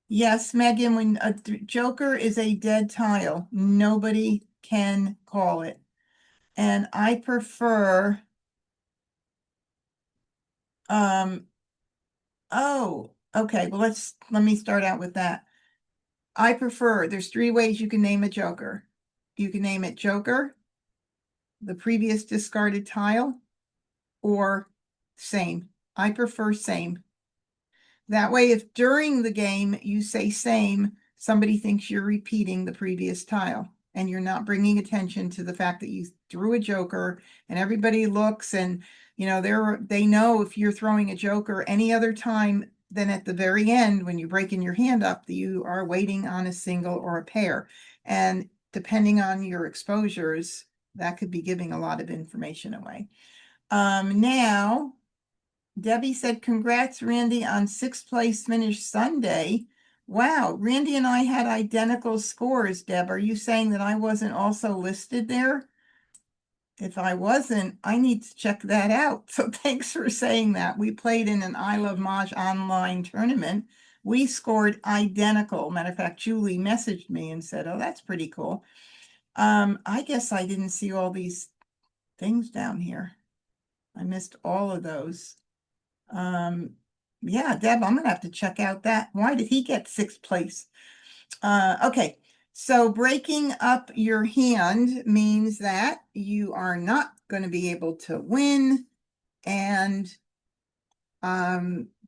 [SPEAKER 1] Yes, Megan, when a joker is a dead tile, nobody can call it. And I prefer, oh, okay, well, let me start out with that. I prefer, there's 3 ways you can name a joker. You can name it joker, the previous discarded tile, or same. I prefer same. That way, if during the game you say same, somebody thinks you're repeating the previous tile and you're not bringing attention to the fact that you threw a joker, and everybody looks and they know if you're throwing a joker any other time than at the very end when you're breaking your hand up, that you are waiting on a single or a pair. And depending on your exposures, that could be giving a lot of information away. Now, Debbie said, congrats, Randy, on 6th place finish Sunday. Wow, Randy and I had identical scores, Deb. Are you saying that I wasn't also listed there? If I wasn't, I need to check that out. So thanks for saying that. We played in an I Love Maj online tournament. We scored identical. Matter of fact, Julie messaged me and said, oh, that's pretty cool. I guess I didn't see all these things down here. I missed all of those. Yeah, Deb, I'm gonna have to check out that. Why did he get 6th place? Okay, so breaking up your hand means that you are not going to be able to win, and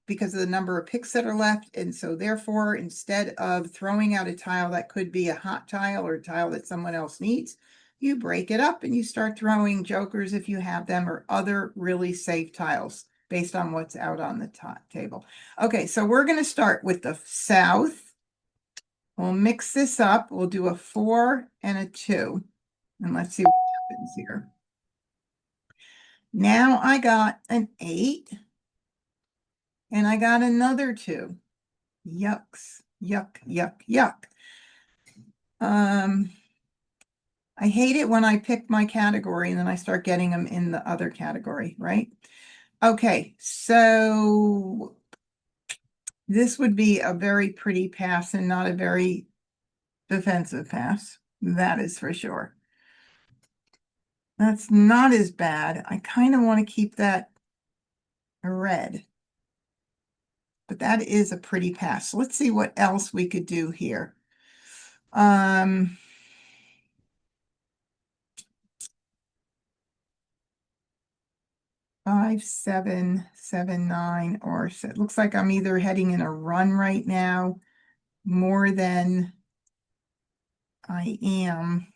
[SPEAKER 1] because of the number of picks that are left, and so therefore, instead of throwing out a tile that could be a hot tile or a tile that someone else needs, you break it up and you start throwing jokers if you have them, or other really safe tiles based on what's out on the table. Okay, so we're going to start with the south. We'll mix this up. We'll do a 4 and a 2. And let's see what happens here. Now I got an 8. And I got another 2. Yucks. Yuck, yuck, yuck. I hate it when I pick my category and then I start getting them in the other category, right? Okay, so this would be a very pretty pass and not a very defensive pass. That is for sure. That's not as bad. I kind of want to keep that red. But that is a pretty pass. Let's see what else we could do here. 5, 7, 7, 9, or it looks like I'm either heading in a run right now more than I am.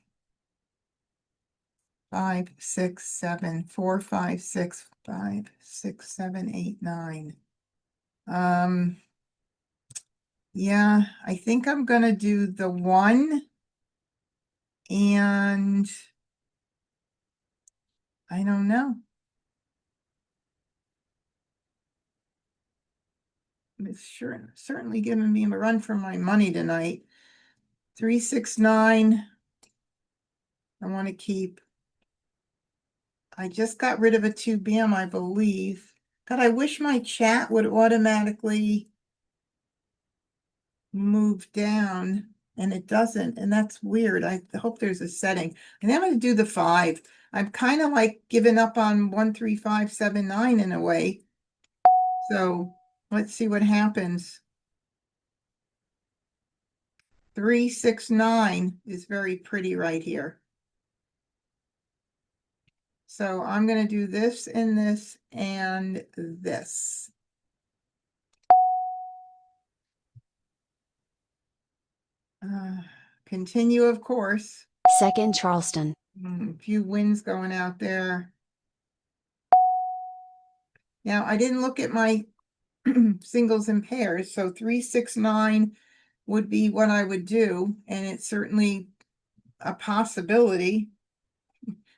[SPEAKER 1] 5, 6, 7, 4, 5, 6, 5, 6, 7, 8, 9. Yeah, I think I'm gonna do the 1, and I don't know. It's certainly giving me a run for my money tonight. 3, 6, 9. I want to keep. I just got rid of a 2 bam, I believe. God, I wish my chat would automatically move down, and it doesn't, and that's weird. I hope there's a setting. And then I'm going to do the 5. I'm kind of like giving up on 1, 3, 5, 7, 9 in a way. So let's see what happens. 3, 6, 9 is very pretty right here. So I'm going to do this and this and this. Continue, of course.
[SPEAKER 6] 2nd Charleston.
[SPEAKER 1] A few wins going out there. Now, I didn't look at my singles and pairs, so 3, 6, 9 would be what I would do, and it's certainly a possibility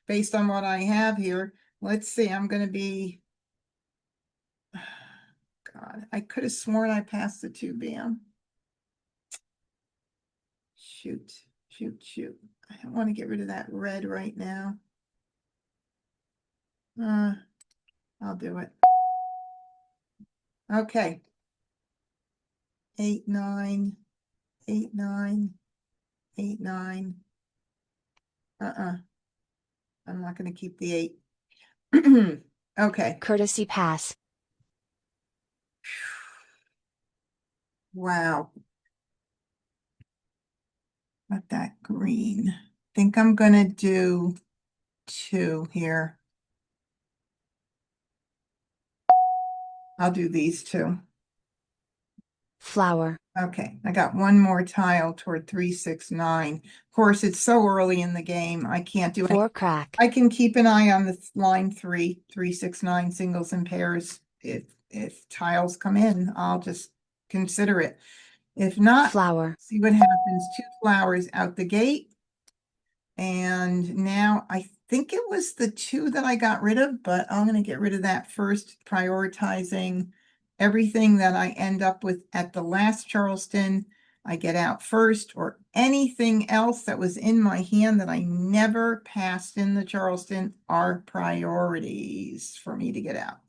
[SPEAKER 1] based on what I have here. Let's see, I'm going to be God, I could have sworn I passed the 2 bam. Shoot, shoot, shoot. I don't want to get rid of that red right now. I'll do it. Okay. 8, 9, 8, 9, 8, 9. I'm not going to keep the 8. Okay.
[SPEAKER 6] Courtesy pass.
[SPEAKER 1] Wow. Got that green. Think I'm going to do 2 here. I'll do these 2.
[SPEAKER 6] Flower.
[SPEAKER 1] Okay, I got one more tile toward 3, 6, 9. Of course, it's so early in the game. I can't do
[SPEAKER 6] 4 crack.
[SPEAKER 1] I can keep an eye on the line 3, 3, 6, 9 singles and pairs. If tiles come in, I'll just consider it. If not,
[SPEAKER 6] Flower.
[SPEAKER 1] see what happens. 2 flowers out the gate. And now I think it was the 2 that I got rid of, but I'm going to get rid of that first, prioritizing everything that I end up with at the last Charleston. I get out first, or anything else that was in my hand that I never passed in the Charleston are priorities for me to get out.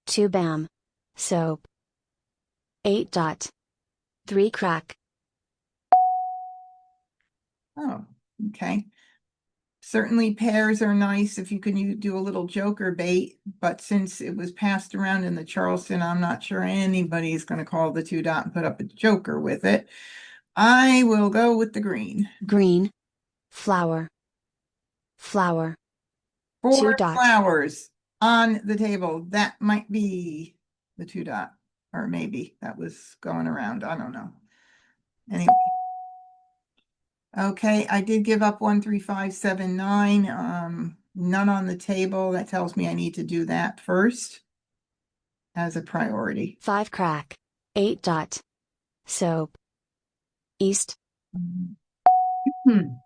[SPEAKER 6] 2 bam. Soap. 8 dot. 3 crack.
[SPEAKER 1] Oh, okay. Certainly pairs are nice if you can do a little joker bait, but since it was passed around in the Charleston, I'm not sure anybody's going to call the 2 dot and put up a joker with it. I will go with the green.
[SPEAKER 6] Green. Flower. Flower. 2
[SPEAKER 1] 4
[SPEAKER 6] dot.
[SPEAKER 1] flowers on the table. That might be the 2 dot, or maybe that was going around. I don't know. Anyway. Okay, I did give up 1, 3, 5, 7, 9. None on the table. That tells me I need to do that first as a priority.
[SPEAKER 6] 5 crack. 8 dot. Soap. East.
[SPEAKER 1] All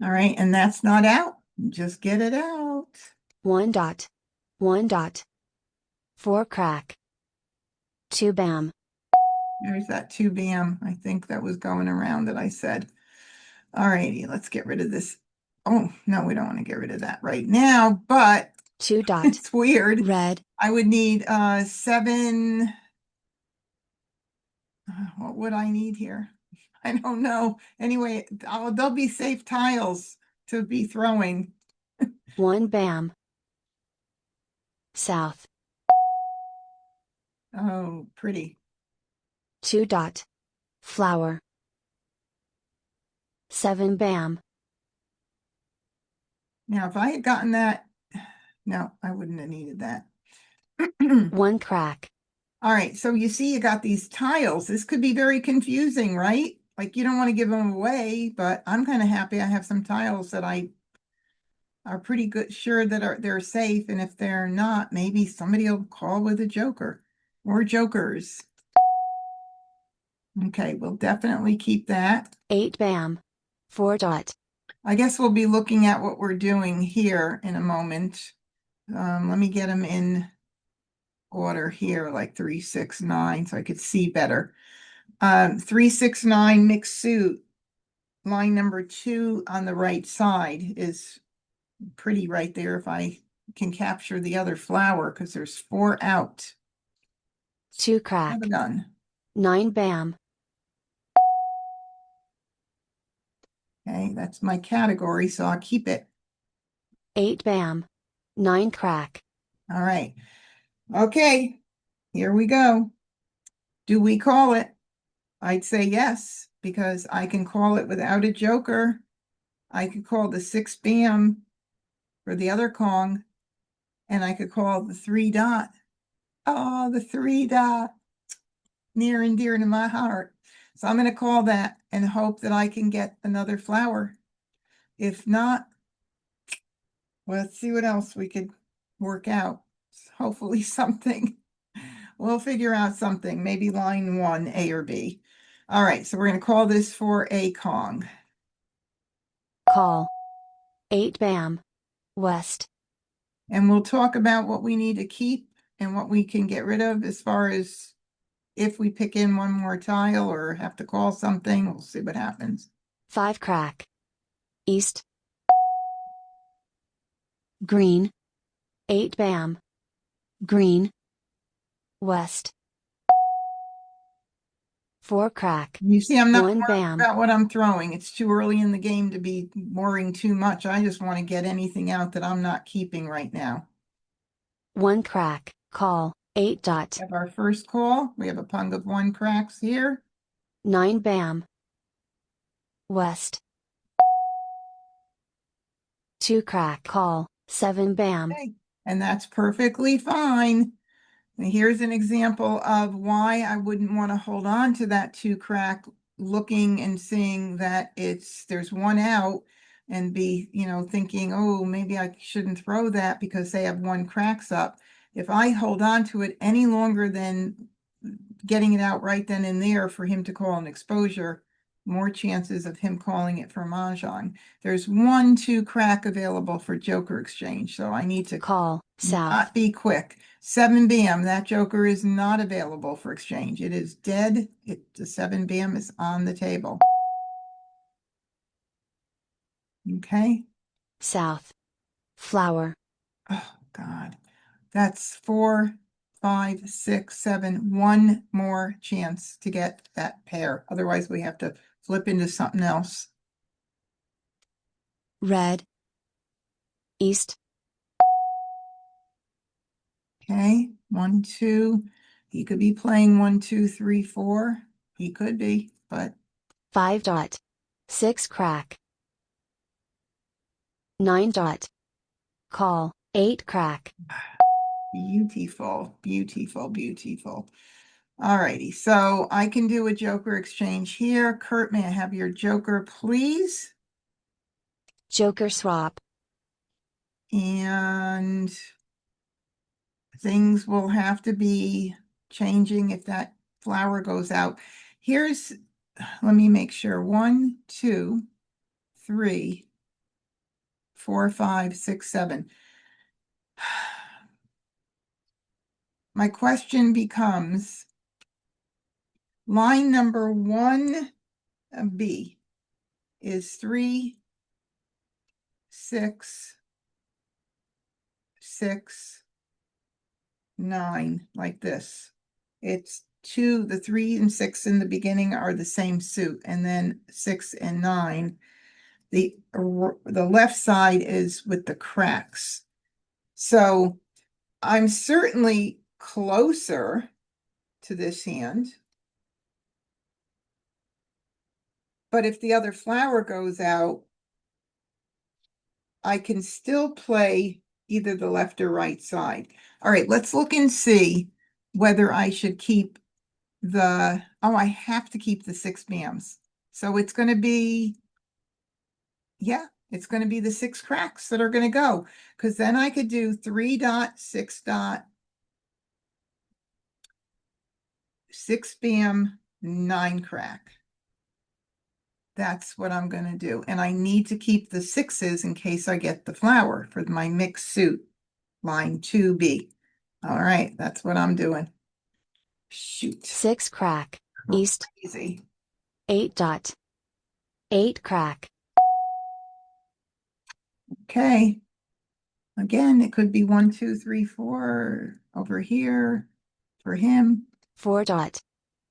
[SPEAKER 1] right, and that's not out. Just get it out.
[SPEAKER 6] 1 dot. 1 dot. 4 crack. 2 bam.
[SPEAKER 1] There's that 2 bam. I think that was going around that I said. All righty, let's get rid of this. Oh, no, we don't want to get rid of that right now, but
[SPEAKER 6] 2 dot.
[SPEAKER 1] it's weird.
[SPEAKER 6] Red.
[SPEAKER 1] I would need 7. What would I need here? I don't know. Anyway, there'll be safe tiles to be throwing.
[SPEAKER 6] 1 bam. South.
[SPEAKER 1] Oh, pretty.
[SPEAKER 6] 2 dot. Flower. 7 bam.
[SPEAKER 1] Now, if I had gotten that, no, I wouldn't have needed that.
[SPEAKER 6] 1 crack.
[SPEAKER 1] All right, so you see you got these tiles. This could be very confusing, right? Like you don't want to give them away, but I'm kind of happy I have some tiles that I are pretty good, sure that they're safe. And if they're not, maybe somebody will call with a joker or jokers. Okay, we'll definitely keep that.
[SPEAKER 6] 8 bam. 4 dot.
[SPEAKER 1] I guess we'll be looking at what we're doing here in a moment. Let me get them in order here, like 3, 6, 9, so I could see better. 3, 6, 9 mixed suit. Line number 2 on the right side is pretty right there if I can capture the other flower, because there's 4 out.
[SPEAKER 6] 2 crack.
[SPEAKER 1] Have a gun.
[SPEAKER 6] 9 bam.
[SPEAKER 1] Okay, that's my category, so I'll keep it.
[SPEAKER 6] 8 bam. 9 crack.
[SPEAKER 1] All right. Okay, here we go. Do we call it? I'd say yes, because I can call it without a joker. I could call the 6 bam for the other Kong, and I could call the 3 dot. Oh, the 3 dot. Near and dear to my heart. So I'm going to call that and hope that I can get another flower. If not, let's see what else we could work out. Hopefully something. We'll figure out something. Maybe line 1, A or B. All right, so we're going to call this for a Kong.
[SPEAKER 6] Call. 8 bam. West.
[SPEAKER 1] And we'll talk about what we need to keep and what we can get rid of as far as if we pick in one more tile or have to call something, we'll see what happens.
[SPEAKER 6] 5 crack. East. Green. 8 bam. Green. West. 4 crack.
[SPEAKER 1] You see, I'm not
[SPEAKER 6] 1
[SPEAKER 1] worried
[SPEAKER 6] bam.
[SPEAKER 1] about what I'm throwing. It's too early in the game to be worrying too much. I just want to get anything out that I'm not keeping right now.
[SPEAKER 6] 1 crack. Call. 8 dot.
[SPEAKER 1] We have our first call. We have a pung of 1 cracks here.
[SPEAKER 6] 9 bam. West. 2 crack. Call. 7 bam.
[SPEAKER 1] Okay, and that's perfectly fine. And here's an example of why I wouldn't want to hold on to that 2 crack, looking and seeing that there's 1 out and be, thinking, oh, maybe I shouldn't throw that because they have 1 cracks up. If I hold on to it any longer than getting it out right then and there for him to call an exposure, more chances of him calling it for Mahjong. There's 1 2 crack available for joker exchange, so I need to
[SPEAKER 6] Call. South.
[SPEAKER 1] not be quick. 7 bam, that joker is not available for exchange. It is dead. The 7 bam is on the table. Okay.
[SPEAKER 6] South. Flower.
[SPEAKER 1] Oh God. That's 4, 5, 6, 7. 1 more chance to get that pair. Otherwise, we have to flip into something else.
[SPEAKER 6] Red. East.
[SPEAKER 1] Okay. 1, 2. He could be playing 1, 2, 3, 4. He could be, but
[SPEAKER 6] 5 dot. 6 crack. 9 dot. Call. 8 crack.
[SPEAKER 1] beautiful, beautiful, beautiful. All righty, so I can do a joker exchange here. Kurt, may I have your joker, please?
[SPEAKER 6] Joker swap.
[SPEAKER 1] And things will have to be changing if that flower goes out. Let me make sure. 1, 2, 3, 4, 5, 6, 7. My question becomes, line number 1B is 3, 6, 6, 9, like this. It's 2, the 3 and 6 in the beginning are the same suit, and then 6 and 9. The left side is with the cracks. So I'm certainly closer to this hand. But if the other flower goes out, I can still play either the left or right side. All right, let's look and see whether I should keep I have to keep the 6 bams. So it's going to be, it's going to be the 6 cracks that are going to go, because then I could do 3 dot, 6 dot, 6 bam, 9 crack. That's what I'm going to do. And I need to keep the 6s in case I get the flower for my mixed suit, line 2B. All right, that's what I'm doing. Shoot.
[SPEAKER 6] 6 crack. East.
[SPEAKER 1] Easy.
[SPEAKER 6] 8 dot. 8 crack.
[SPEAKER 1] Okay. Again, it could be 1, 2, 3, 4 over here for him.
[SPEAKER 6] 4 dot.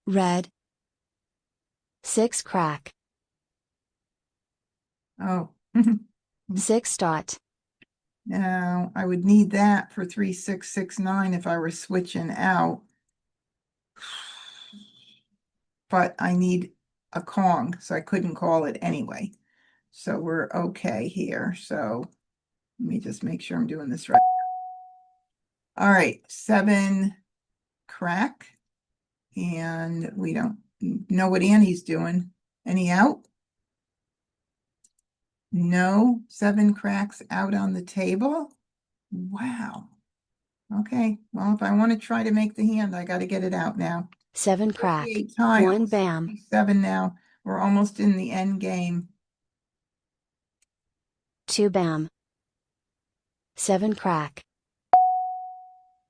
[SPEAKER 6] Red. 6 crack.
[SPEAKER 1] Oh,
[SPEAKER 6] 6 dot.
[SPEAKER 1] now I would need that for 3, 6, 6, 9 if I were switching out. But I need a Kong, so I couldn't call it anyway. So we're okay here. So let me just make sure I'm doing this right. All right, 7 crack. And we don't know what Annie's doing. Any out? No, 7 cracks out on the table. Wow. Okay, well, if I want to try to make the hand, I got to get it out now.
[SPEAKER 6] 7 crack.
[SPEAKER 1] 38 tiles,
[SPEAKER 6] 1 bam.
[SPEAKER 1] 7 now. We're almost in the end game.
[SPEAKER 6] 2 bam. 7 crack.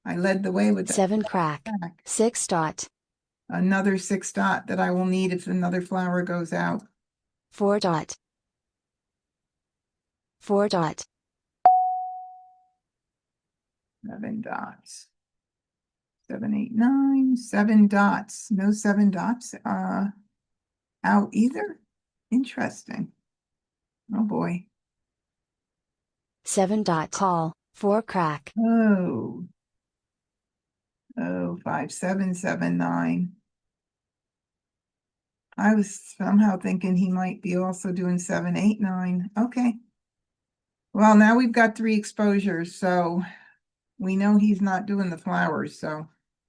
[SPEAKER 1] I led the way with that
[SPEAKER 6] 7 crack.
[SPEAKER 1] crack.
[SPEAKER 6] 6 dot.
[SPEAKER 1] Another 6 dot that I will need if another flower goes out.
[SPEAKER 6] 4 dot. 4 dot.
[SPEAKER 1] 7 dots. 7, 8, 9, 7 dots. No 7 dots out either. Interesting. Oh boy.
[SPEAKER 6] 7 dot. Call. 4 crack.
[SPEAKER 1] Oh. Oh, 5, 7, 7, 9. I was somehow thinking he might be also doing 7, 8, 9. Okay. Well, now we've got 3 exposures, so we know he's not doing the flowers. So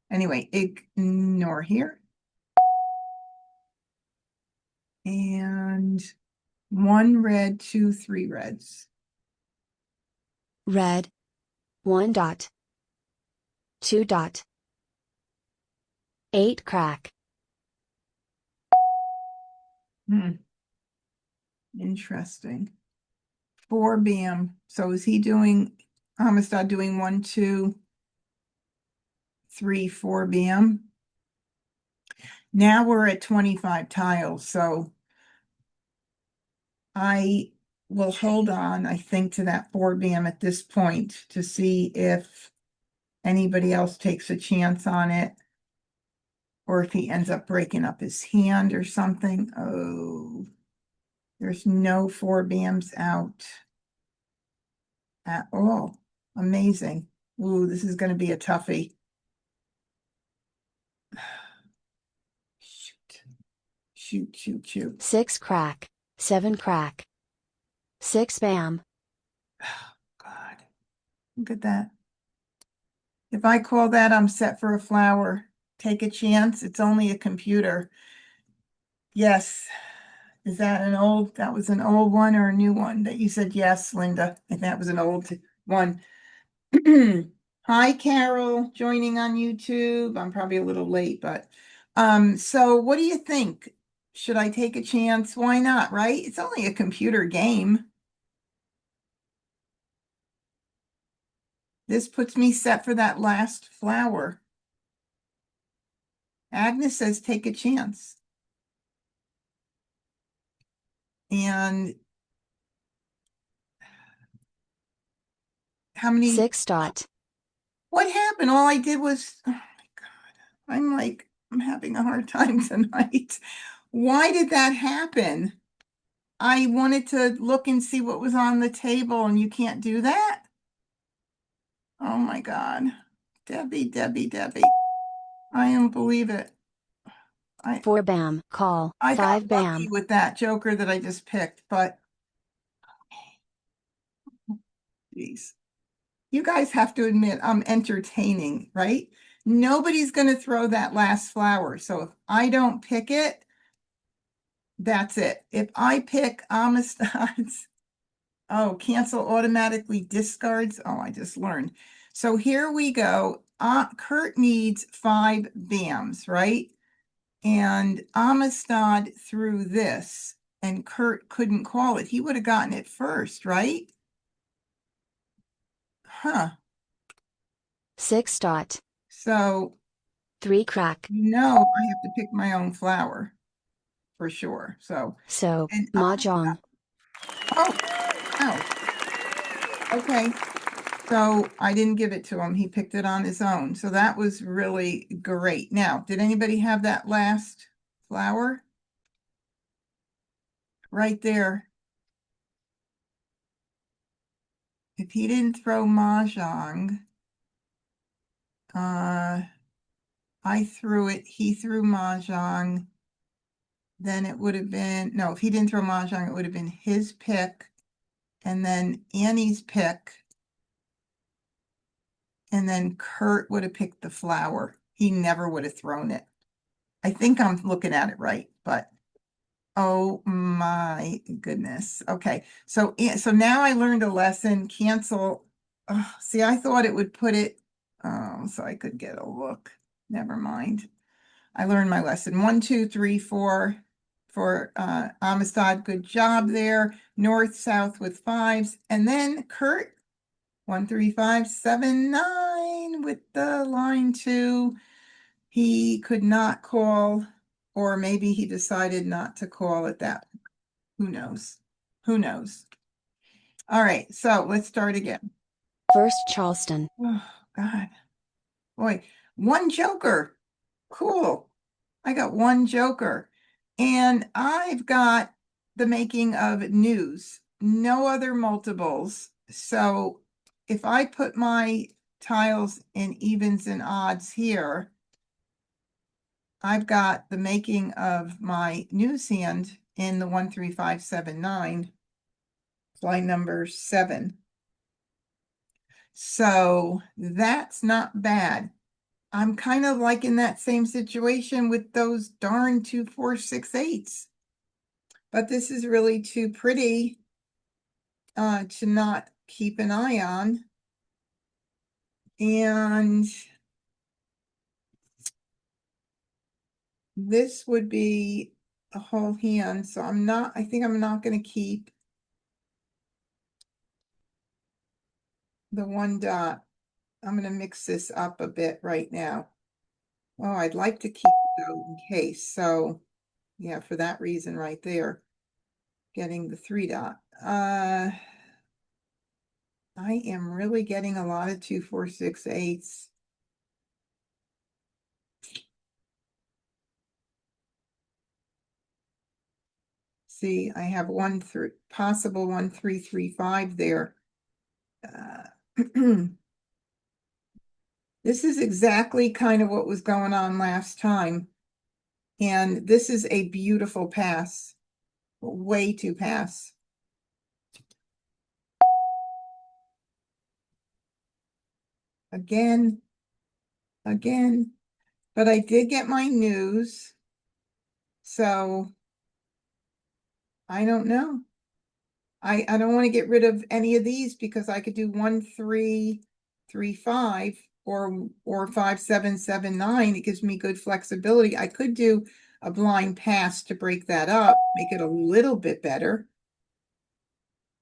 [SPEAKER 1] anyway, ignore here. And 1 red, 2, 3 reds.
[SPEAKER 6] Red. 1 dot. 2 dot. 8 crack.
[SPEAKER 1] Interesting. 4 bam. So is he doing Amistad doing 1, 2, 3, 4 bam? Now we're at 25 tiles, so I will hold on, I think, to that 4 bam at this point to see if anybody else takes a chance on it, or if he ends up breaking up his hand or something. Oh, there's no 4 bams out at all. Amazing. Ooh, this is going to be a toughie. Shoot. Shoot, shoot, shoot.
[SPEAKER 6] 6 crack. 7 crack. 6 bam.
[SPEAKER 1] Oh, God. Look at that. If I call that, I'm set for a flower. Take a chance. It's only a computer. Yes. Is that that was an old one or a new one that you said yes, Linda? I think that was an old one. Hi, Carol, joining on YouTube. I'm probably a little late, but so what do you think? Should I take a chance? Why not, right? It's only a computer game. This puts me set for that last flower. Agnes says take a chance. And how many?
[SPEAKER 6] 6 dot.
[SPEAKER 1] What happened? All I did was, oh my God, I'm having a hard time tonight. Why did that happen? I wanted to look and see what was on the table, and you can't do that? Oh my God. Debbie, Debbie, Debbie. I don't believe it.
[SPEAKER 6] 4 bam. Call.
[SPEAKER 1] I
[SPEAKER 6] 5
[SPEAKER 1] got lucky
[SPEAKER 6] bam.
[SPEAKER 1] with that joker that I just picked, but geez. You guys have to admit I'm entertaining, right? Nobody's going to throw that last flower. So if I don't pick it, that's it. If I pick Amistad's, oh, cancel automatically discards. Oh, I just learned. So here we go. Kurt needs 5 bams, right? And Amistad threw this, and Kurt couldn't call it. He would have gotten it first, right? Huh.
[SPEAKER 6] 6 dot.
[SPEAKER 1] So,
[SPEAKER 6] 3 crack.
[SPEAKER 1] no, I have to pick my own flower for sure. So,
[SPEAKER 6] So,
[SPEAKER 1] and
[SPEAKER 6] Mah Jongg.
[SPEAKER 1] oh, oh, okay. So I didn't give it to him. He picked it on his own. So that was really great. Now, did anybody have that last flower? Right there. If he didn't throw Mah Jongg, I threw it, he threw Mah Jongg, then it would have been, no, if he didn't throw Mah Jongg, it would have been his pick, and then Annie's pick, and then Kurt would have picked the flower. He never would have thrown it. I think I'm looking at it right, but oh my goodness. Okay, so now I learned a lesson. Cancel. Oh, see, I thought it would put it, so I could get a look. Never mind. I learned my lesson. 1, 2, 3, 4 for Amistad. Good job there. North, south with 5s. And then Kurt, 1, 3, 5, 7, 9. fine with the line 2. He could not call, or maybe he decided not to call at that. Who knows? Who knows? All right, so let's start again.
[SPEAKER 6] First Charleston.
[SPEAKER 1] Oh, God. Boy, 1 joker. Cool. I got 1 joker. And I've got the making of news, no other multiples. So if I put my tiles in evens and odds here, I've got the making of my news hand in the 1, 3, 5, 7, 9, line number 7. So that's not bad. I'm kind of like in that same situation with those darn 2, 4, 6, 8s. But this is really too pretty to not keep an eye on. And this would be a whole hand. So I think I'm not going to keep the 1 dot. I'm going to mix this up a bit right now. Oh, I'd like to keep it though in case. So yeah, for that reason right there, getting the 3 dot. I am really getting a lot of 2, 4, 6, 8s. See, I have possible 1, 3, 3, 5 there. This is exactly kind of what was going on last time. And this is a beautiful pass. Way to pass. Again. But I did get my news. So I don't know. I don't want to get rid of any of these because I could do 1, 3, 3, 5 or 5, 7, 7, 9. It gives me good flexibility. I could do a blind pass to break that up, make it a little bit better.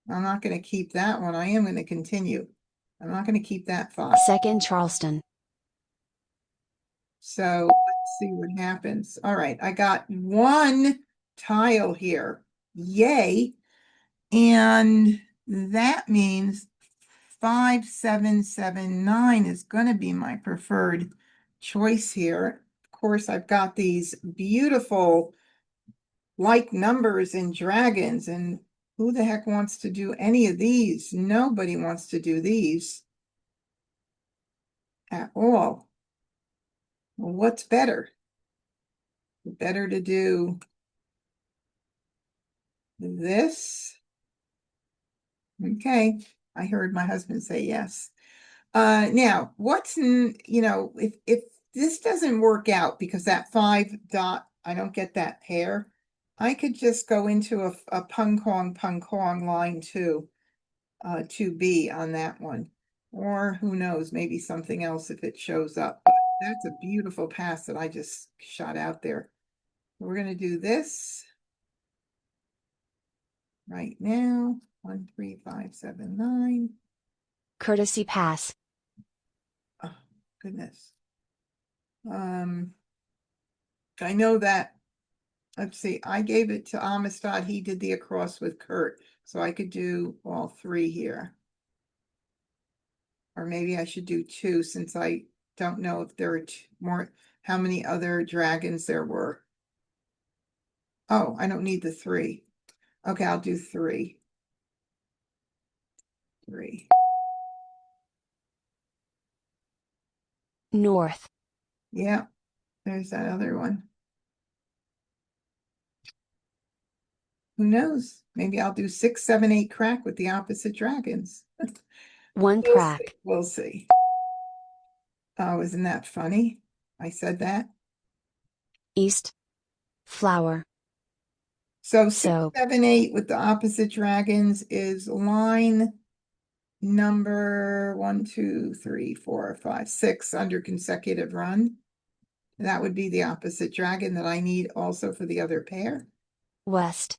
[SPEAKER 1] I'm not going to keep that one. I am going to continue. I'm not going to keep that 5.
[SPEAKER 6] Second Charleston.
[SPEAKER 1] So let's see what happens. All right, I got 1 tile here. Yay. And that means 5, 7, 7, 9 is going to be my preferred choice here. Of course, I've got these beautiful like numbers and dragons, and who the heck wants to do any of these? Nobody wants to do these at all. Well, what's better? Better to do this. Okay, I heard my husband say yes. Now, if this doesn't work out because that 5 dot, I don't get that pair, I could just go into a pung kong line 2, 2B on that one. Or who knows, maybe something else if it shows up. But that's a beautiful pass that I just shot out there. We're going to do this right now. 1, 3, 5, 7, 9.
[SPEAKER 6] Courtesy pass.
[SPEAKER 1] Oh, goodness. I know that, let's see, I gave it to Amistad. He did the across with Kurt. So I could do all 3 here. Or maybe I should do 2 since I don't know if there are more, how many other dragons there were. Oh, I don't need the 3. Okay, I'll do 3. 3.
[SPEAKER 6] North.
[SPEAKER 1] Yeah, there's that other one. Who knows? Maybe I'll do 6, 7, 8 crack with the opposite dragons.
[SPEAKER 6] 1
[SPEAKER 1] We'll
[SPEAKER 6] crack.
[SPEAKER 1] see. We'll see. Oh, isn't that funny? I said that.
[SPEAKER 6] East. Flower.
[SPEAKER 1] So 6,
[SPEAKER 6] So
[SPEAKER 1] 7, 8 with the opposite dragons is line number 1, 2, 3, 4, 5, 6 under consecutive run. That would be the opposite dragon that I need also for the other pair.
[SPEAKER 6] West.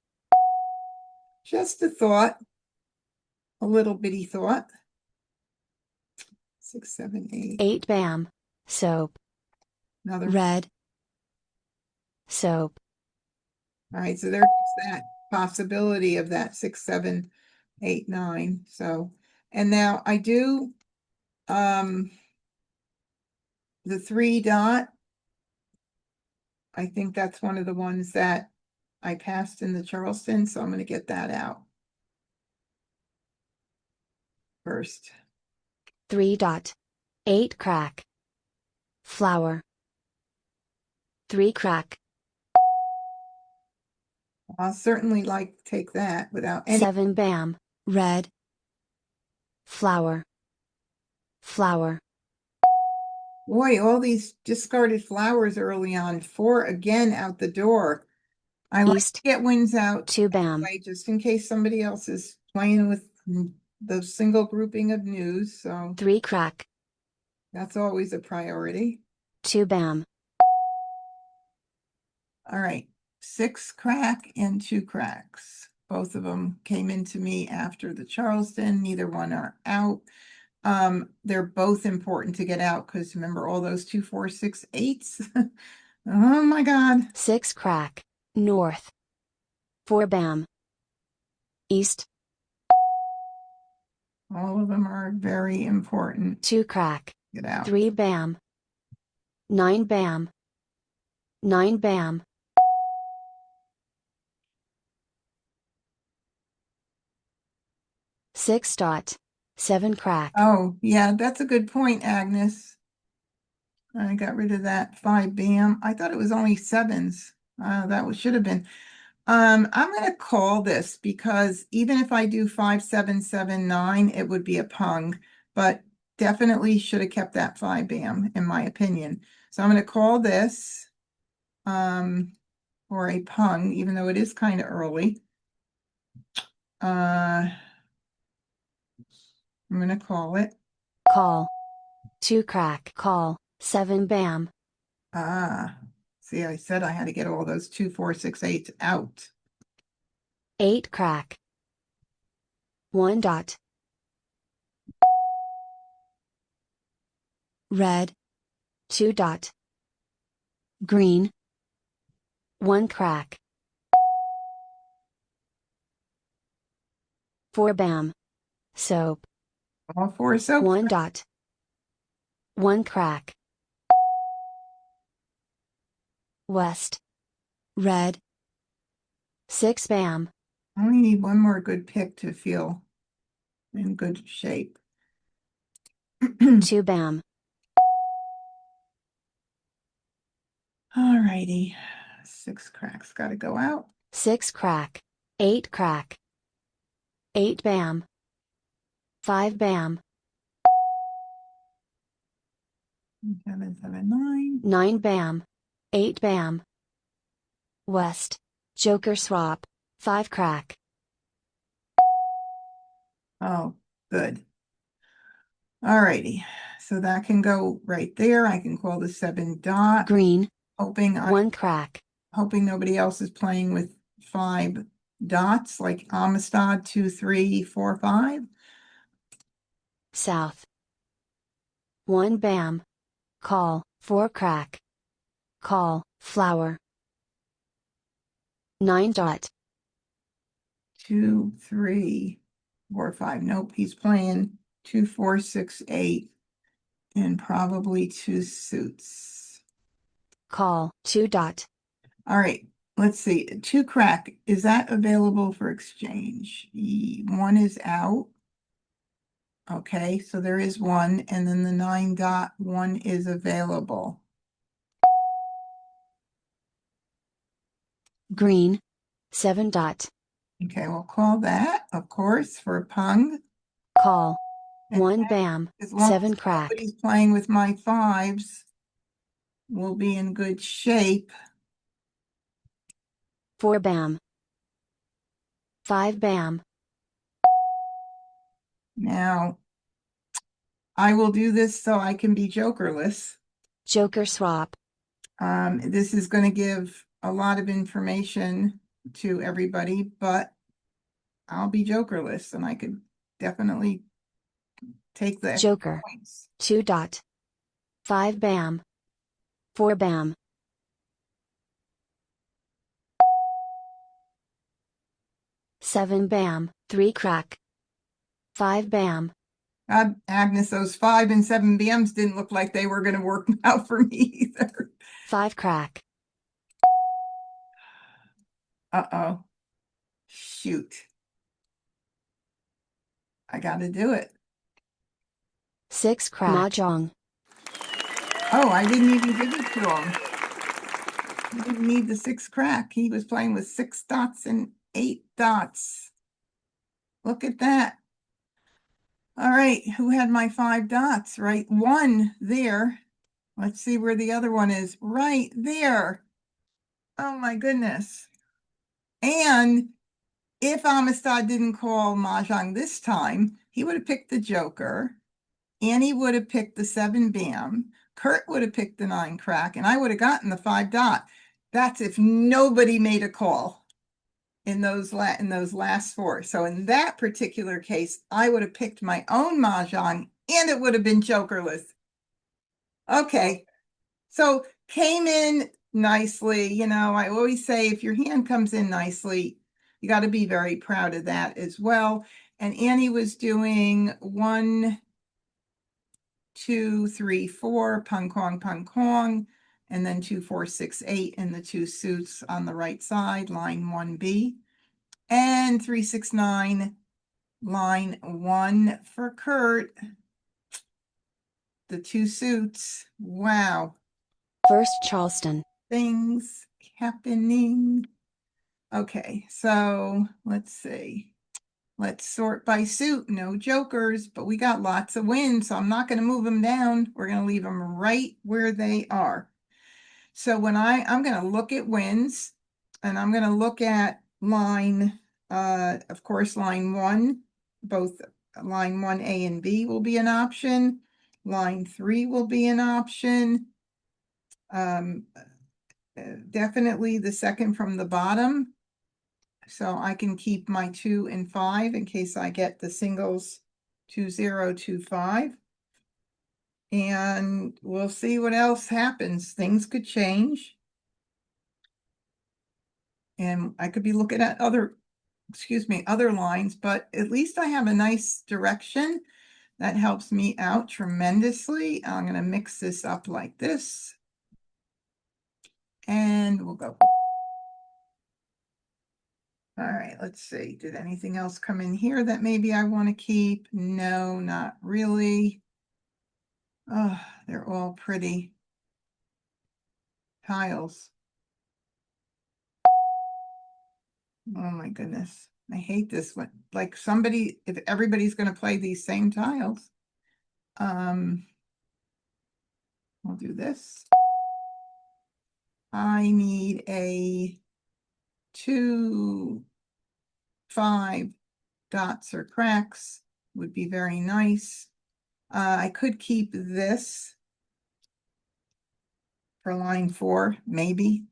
[SPEAKER 1] Just a thought, a little bitty thought. 6, 7, 8.
[SPEAKER 6] 8 bam. Soap.
[SPEAKER 1] Another.
[SPEAKER 6] Red. Soap.
[SPEAKER 1] All right, so there's that possibility of that 6, 7, 8, 9. So, and now I do the 3 dot. I think that's one of the ones that I passed in the Charleston, so I'm going to get that out first.
[SPEAKER 6] 3 dot. 8 crack. Flour. 3 crack.
[SPEAKER 1] I'll certainly like to take that without any.
[SPEAKER 6] 7 bam. Red. Flour. Flour.
[SPEAKER 1] Boy, all these discarded flowers early on. 4 again out the door. I like to
[SPEAKER 6] East.
[SPEAKER 1] get wins out
[SPEAKER 6] 2 bam.
[SPEAKER 1] anyway, just in case somebody else is playing with the single grouping of news. So
[SPEAKER 6] 3 crack.
[SPEAKER 1] that's always a priority.
[SPEAKER 6] 2 bam.
[SPEAKER 1] All right, 6 crack and 2 cracks. Both of them came into me after the Charleston. Neither one are out. They're both important to get out because remember all those 2, 4, 6, 8s. Oh my God.
[SPEAKER 6] 6 crack. North. 4 bam. East.
[SPEAKER 1] All of them are very important.
[SPEAKER 6] 2 crack.
[SPEAKER 1] Get out.
[SPEAKER 6] 3 bam. 9 bam. 9 bam. Six dot. 7 crack.
[SPEAKER 1] Oh, yeah, that's a good point, Agnes. I got rid of that 5 bam. I thought it was only 7s. Should have been. I'm gonna call this because even if I do 5, 7, 7, 9, it would be a pung, but definitely should have kept that 5 bam in my opinion. So I'm gonna call this or a pung, even though it is kind of early. I'm gonna call it.
[SPEAKER 6] Call. 2 crack. Call. 7 bam.
[SPEAKER 1] See, I said I had to get all those 2, 4, 6, 8s out.
[SPEAKER 6] 8 crack. 1 dot. Red. 2 dot. Green. 1 crack. 4 bam. Soap.
[SPEAKER 1] All 4 soaps.
[SPEAKER 6] 1 dot. 1 crack. West. Red. 6 bam.
[SPEAKER 1] I only need one more good pick to feel in good shape.
[SPEAKER 6] 2 bam.
[SPEAKER 1] All righty. 6 cracks got to go out.
[SPEAKER 6] 6 crack. 8 crack. 8 bam. 5 bam.
[SPEAKER 1] 7, 7, 9.
[SPEAKER 6] 9 bam. 8 bam. West. Joker swap. 5 crack.
[SPEAKER 1] Oh, good. All righty. So that can go right there. I can call the 7 dot.
[SPEAKER 6] Green.
[SPEAKER 1] Hoping
[SPEAKER 6] 1 crack.
[SPEAKER 1] hoping nobody else is playing with 5 dots like Amistad 2, 3, 4, 5.
[SPEAKER 6] South. 1 bam. Call. 4 crack. Call. Flower. 9 dot.
[SPEAKER 1] 2, 3, 4, 5. Nope, he's playing 2, 4, 6, 8, and probably 2 suits.
[SPEAKER 6] Call. 2 dot.
[SPEAKER 1] All right, let's see. 2 crack, is that available for exchange? 1 is out. Okay, so there is 1, and then the 9 dot 1 is available.
[SPEAKER 6] Green. 7 dot.
[SPEAKER 1] Okay, we'll call that, of course, for a pung.
[SPEAKER 6] Call.
[SPEAKER 1] And
[SPEAKER 6] 1 bam.
[SPEAKER 1] as long
[SPEAKER 6] 7
[SPEAKER 1] as
[SPEAKER 6] crack.
[SPEAKER 1] nobody's playing with my 5s, we'll be in good shape.
[SPEAKER 6] 4 bam. 5 bam.
[SPEAKER 1] Now, I will do this so I can be jokerless.
[SPEAKER 6] Joker swap.
[SPEAKER 1] This is going to give a lot of information to everybody, but I'll be jokerless and I could definitely Take the extra
[SPEAKER 6] Joker.
[SPEAKER 1] points.
[SPEAKER 6] 2 dot. 5 bam. 4 bam. 7 bam. 3 crack. 5 bam.
[SPEAKER 1] Agnes, those 5 and 7 BMs didn't look like they were going to work out for me either.
[SPEAKER 6] 5 crack.
[SPEAKER 1] Uh-oh. Shoot. I got to do it.
[SPEAKER 6] 6 crack. Mah Jongg.
[SPEAKER 1] Oh, I didn't even give it to him. He didn't need the 6 crack. He was playing with 6 dots and 8 dots. Look at that. All right, who had my 5 dots? Right, 1 there. Let's see where the other one is. Right there. Oh my goodness. And if Amistad didn't call Mah Jongg this time, he would have picked the Joker. Annie would have picked the 7 bam. Kurt would have picked the 9 crack, and I would have gotten the 5 dot. That's if nobody made a call in those last 4. So in that particular case, I would have picked my own Mah Jongg, and it would have been jokerless. Okay, so came in nicely. You know, I always say if your hand comes in nicely, you got to be very proud of that as well. And Annie was doing 1, 2, 3, 4, pung kong, and then 2, 4, 6, 8 in the 2 suits on the right side, line 1B, and 3, 6, 9, line 1 for Kurt. The 2 suits. Wow.
[SPEAKER 6] First Charleston.
[SPEAKER 1] Things happening. Okay, so let's see. Let's sort by suit. No jokers, but we got lots of wins, so I'm not going to move them down. We're going to leave them right where they are. So when I'm going to look at wins, and I'm going to look at line, of course, line 1, both line 1A and B will be an option. Line 3 will be an option. Definitely the second from the bottom. So I can keep my 2 and 5 in case I get the singles 2025. And we'll see what else happens. Things could change. And I could be looking at other lines, but at least I have a nice direction. That helps me out tremendously. I'm going to mix this up like this. And we'll go. All right, let's see. Did anything else come in here that maybe I want to keep? No, not really. Oh, they're all pretty tiles. Oh my goodness. I hate this one. Like if everybody's going to play these same tiles. I'll do this. I need a 2, 5 dots or cracks would be very nice. I could keep this for line 4, maybe.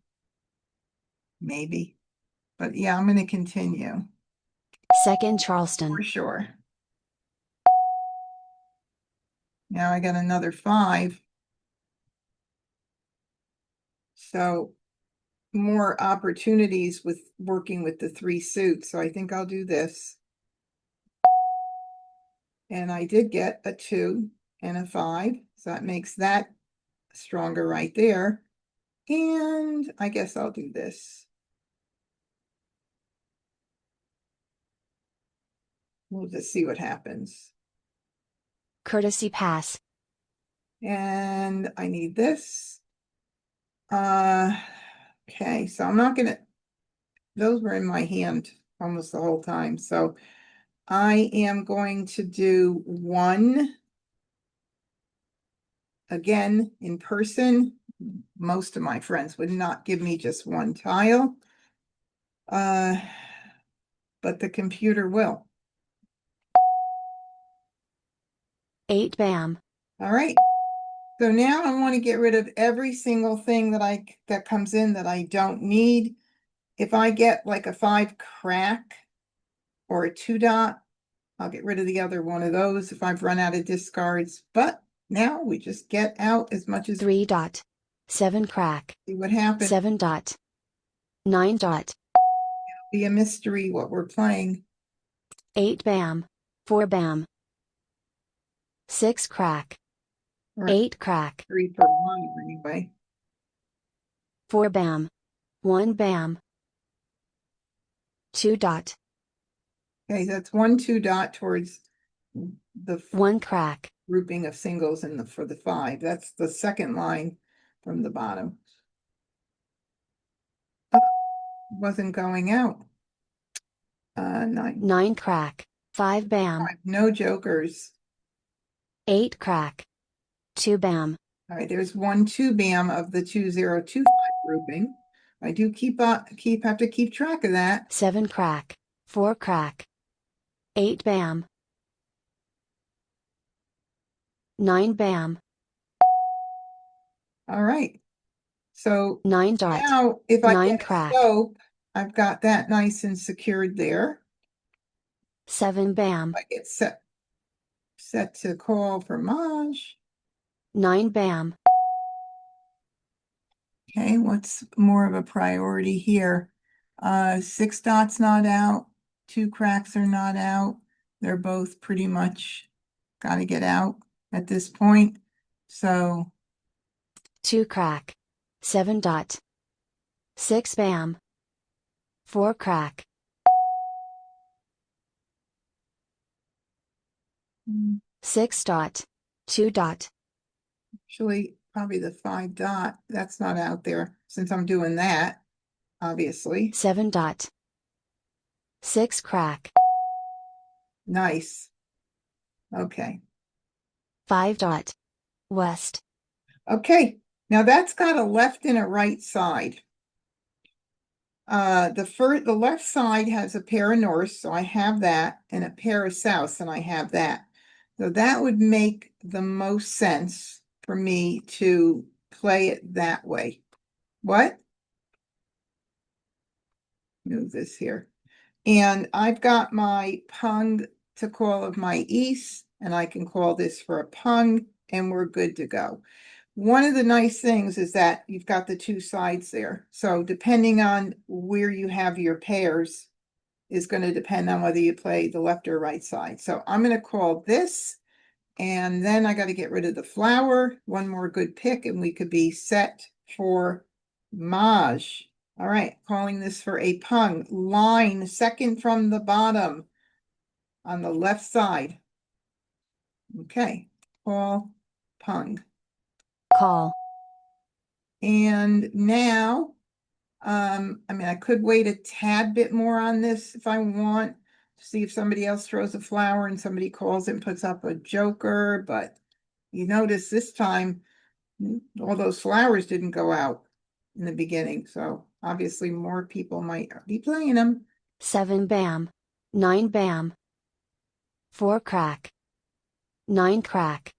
[SPEAKER 1] But yeah, I'm going to continue.
[SPEAKER 6] Second Charleston.
[SPEAKER 1] For sure. Now I got another 5. So more opportunities with working with the 3 suits. So I think I'll do this. And I did get a 2 and a 5. So that makes that stronger right there. And I guess I'll do this. We'll just see what happens.
[SPEAKER 6] Courtesy pass.
[SPEAKER 1] And I need this. Okay, so I'm not gonna, those were in my hand almost the whole time. So I am going to do 1 again in person. Most of my friends would not give me just 1 tile. But the computer will.
[SPEAKER 6] 8 bam.
[SPEAKER 1] All right. So now I want to get rid of every single thing that comes in that I don't need. If I get like a 5 crack or a 2 dot, I'll get rid of the other one of those if I've run out of discards. But now we just get out as much as
[SPEAKER 6] 3 dot. 7 crack.
[SPEAKER 1] see what happens.
[SPEAKER 6] 7 dot. 9 dot.
[SPEAKER 1] Be a mystery what we're playing.
[SPEAKER 6] 8 bam. 4 bam. 6 crack.
[SPEAKER 1] Or
[SPEAKER 6] 8 crack.
[SPEAKER 1] 3 per line anyway.
[SPEAKER 6] 4 bam. 1 bam. 2 dot.
[SPEAKER 1] Okay, that's 1 2 dot towards the
[SPEAKER 6] 1 crack.
[SPEAKER 1] grouping of singles in the for the 5. That's the second line from the bottom. Wasn't going out. 9.
[SPEAKER 6] 9 crack. 5 bam.
[SPEAKER 1] 5. No jokers.
[SPEAKER 6] 8 crack. 2 bam.
[SPEAKER 1] All right, there's 1 2 bam of the 2025 grouping. I do have to keep track of that.
[SPEAKER 6] 7 crack. 4 crack. 8 bam. 9 bam.
[SPEAKER 1] All right. So
[SPEAKER 6] 9 dot.
[SPEAKER 1] now if I
[SPEAKER 6] 9
[SPEAKER 1] get a
[SPEAKER 6] crack.
[SPEAKER 1] soap, I've got that nice and secured there.
[SPEAKER 6] 7 bam.
[SPEAKER 1] I get set to call for Maj.
[SPEAKER 6] 9 bam.
[SPEAKER 1] Okay, what's more of a priority here? 6 dots not out, 2 cracks are not out. They're both pretty much got to get out at this point. So
[SPEAKER 6] 2 crack. 7 dot. 6 bam. 4 crack. 6 dot. 2 dot.
[SPEAKER 1] actually, probably the 5 dot, that's not out there since I'm doing that, obviously.
[SPEAKER 6] 7 dot. 6 crack.
[SPEAKER 1] Nice. Okay.
[SPEAKER 6] 5 dot. West.
[SPEAKER 1] Okay, now that's got a left and a right side. The left side has a pair of norths, so I have that, and a pair of souths, and I have that. So that would make the most sense for me to play it that way. What? Move this here. And I've got my pung to call of my east, and I can call this for a pung, and we're good to go. One of the nice things is that you've got the 2 sides there. So depending on where you have your pairs is going to depend on whether you play the left or right side. So I'm going to call this, and then I got to get rid of the flower. One more good pick, and we could be set for Maj. All right, calling this for a pung. Line second from the bottom on the left side. Okay, call pung.
[SPEAKER 6] Call.
[SPEAKER 1] And now, I mean, I could wait a tad bit more on this if I want to see if somebody else throws a flower and somebody calls it and puts up a joker, but you notice this time all those flowers didn't go out in the beginning, so obviously more people might be playing them.
[SPEAKER 6] 7 bam. 9 bam. 4 crack. 9 crack.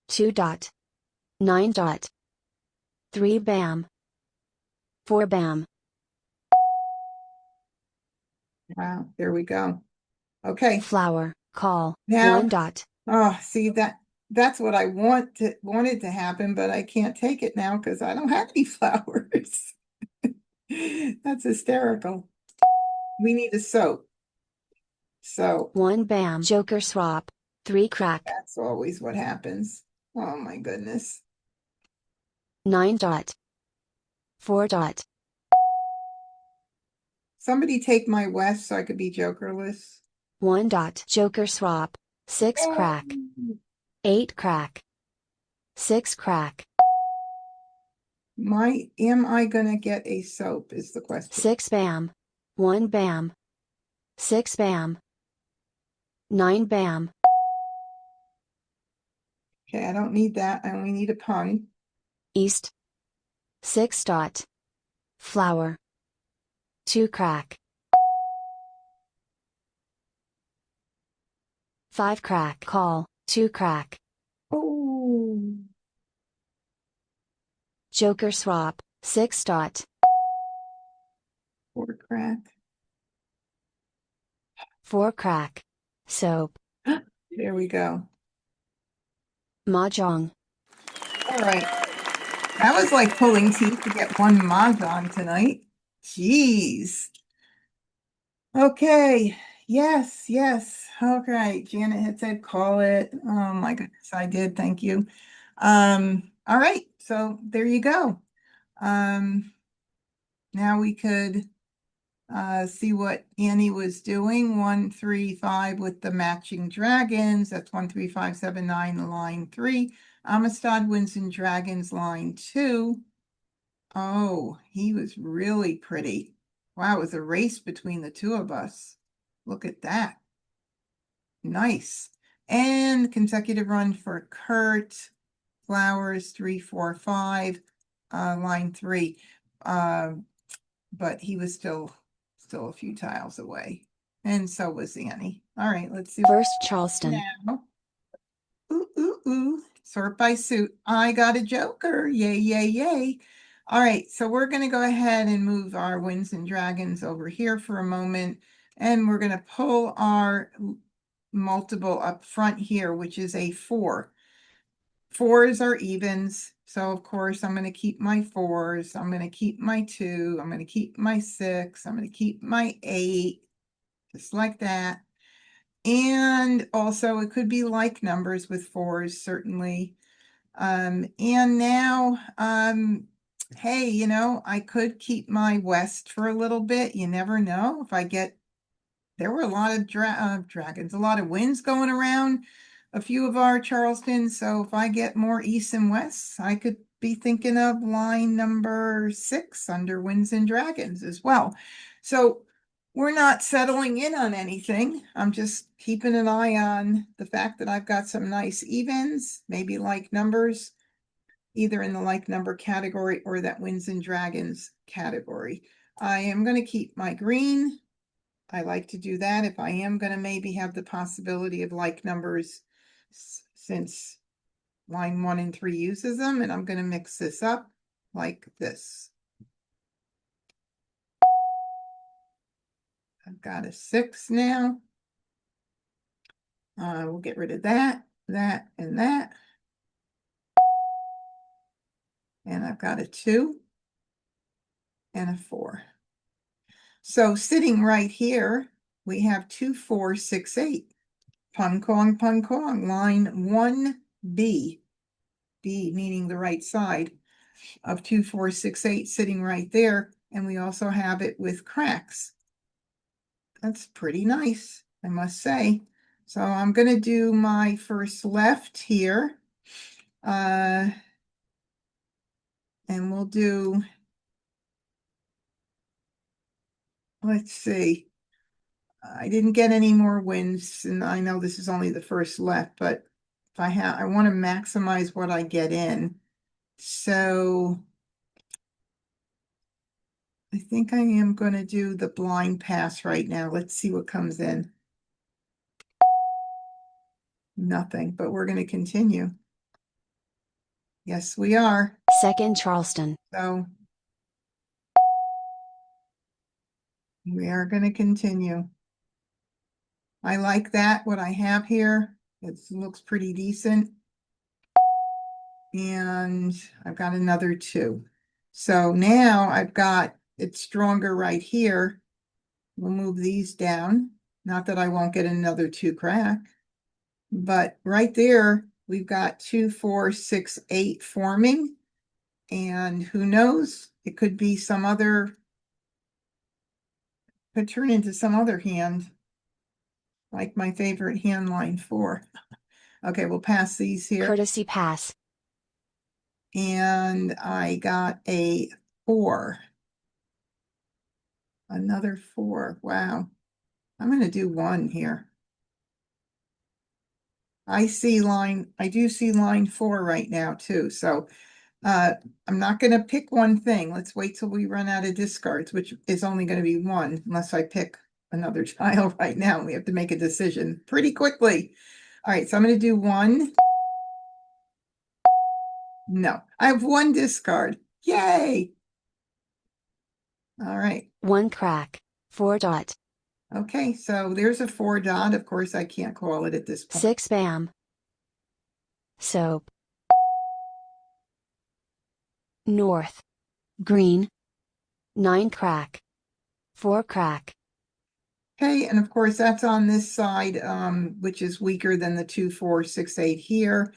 [SPEAKER 6] 2 dot. 9 dot. 3 bam. 4 bam.
[SPEAKER 1] Wow, there we go. Okay,
[SPEAKER 6] Flower. Call.
[SPEAKER 1] now
[SPEAKER 6] 1 dot.
[SPEAKER 1] oh, see that's what I wanted to happen, but I can't take it now because I don't have any flowers. That's hysterical. We need a soap. So
[SPEAKER 6] 1 bam. Joker swap. 3 crack.
[SPEAKER 1] that's always what happens. Oh my goodness.
[SPEAKER 6] 9 dot. 4 dot.
[SPEAKER 1] Somebody take my west so I could be jokerless.
[SPEAKER 6] 1 dot. Joker swap. 6 crack. 8 crack. 6 crack.
[SPEAKER 1] Am I gonna get a soap is the question.
[SPEAKER 6] 6 bam. 1 bam. 6 bam. 9 bam.
[SPEAKER 1] Okay, I don't need that. I only need a pung.
[SPEAKER 6] East. 6 dot. Flower. 2 crack. 5 crack. Call. 2 crack.
[SPEAKER 1] Oh,
[SPEAKER 6] Joker swap. 6 dot.
[SPEAKER 1] 4 crack.
[SPEAKER 6] 4 crack. Soap.
[SPEAKER 1] There we go.
[SPEAKER 6] Mah Jongg.
[SPEAKER 1] All right. That was like pulling teeth to get one Mahjong tonight. Jeez. Okay. Yes, yes. Okay. Janet had said call it. Oh my goodness, I did. Thank you. All right. So there you go. Now we could see what Annie was doing. 1, 3, 5 with the matching dragons. That's 1, 3, 5, 7, 9, line 3. Amistad wins in dragons, line 2. Oh, he was really pretty. Wow, it was a race between the two of us. Look at that. Nice. And consecutive run for Kurt. Flowers, 3, 4, 5, line 3. But he was still a few tiles away. And so was Annie. All right, let's see.
[SPEAKER 6] First Charleston.
[SPEAKER 1] Now. Ooh, ooh, ooh. Sort by suit. I got a joker. Yay, yay, yay. All right, so we're going to go ahead and move our Winds and Dragons over here for a moment. And we're going to pull our multiple up front here, which is a 4. 4s are evens. So of course I'm going to keep my 4s. I'm going to keep my 2. I'm going to keep my 6. I'm going to keep my 8. Just like that. And also it could be like numbers with 4s, certainly. And now, hey, you know, I could keep my West for a little bit. You never know if I get, there were a lot of dragons, a lot of winds going around, a few of our Charlestons. So if I get more East and West, I could be thinking of line number 6 under Winds and Dragons as well. So we're not settling in on anything. I'm just keeping an eye on the fact that I've got some nice evens, maybe like numbers, either in the like number category or that Winds and Dragons category. I am going to keep my green. I like to do that if I am going to maybe have the possibility of like numbers, since line 1 and 3 uses them, and I'm going to mix this up like this. I've got a 6 now. We'll get rid of that, that, and that. And I've got a 2 and a 4. So sitting right here, we have 2, 4, 6, 8. Pun kong, line 1B. B meaning the right side of 2, 4, 6, 8 sitting right there. And we also have it with cracks. That's pretty nice, I must say. So I'm going to do my first left here. And we'll do, let's see. I didn't get any more wins, and I know this is only the first left, but if I want to maximize what I get in. So I think I am going to do the blind pass right now. Let's see what comes in. Nothing, but we're going to continue. Yes, we are.
[SPEAKER 6] Second Charleston.
[SPEAKER 1] So we are going to continue. I like that, what I have here. It looks pretty decent. And I've got another 2. So now I've got it stronger right here. We'll move these down. Not that I won't get another 2 crack, but right there, we've got 2, 4, 6, 8 forming. And who knows, it could be some other, could turn into some other hand, like my favorite hand, line 4. Okay, we'll pass these here.
[SPEAKER 6] Courtesy pass.
[SPEAKER 1] And I got a 4. Another 4. Wow. I'm going to do 1 here. I do see line 4 right now too. So I'm not going to pick one thing. Let's wait till we run out of discards, which is only going to be 1, unless I pick another tile right now. We have to make a decision pretty quickly. All right, so I'm going to do 1. No, I have 1 discard. Yay! All right.
[SPEAKER 6] 1 crack. 4 dot.
[SPEAKER 1] Okay, so there's a 4 dot. Of course, I can't call it at this point.
[SPEAKER 6] 6 bam. Soap. North. Green. 9 crack. 4 crack.
[SPEAKER 1] Okay, and of course that's on this side, which is weaker than the 2, 4, 6, 8 here.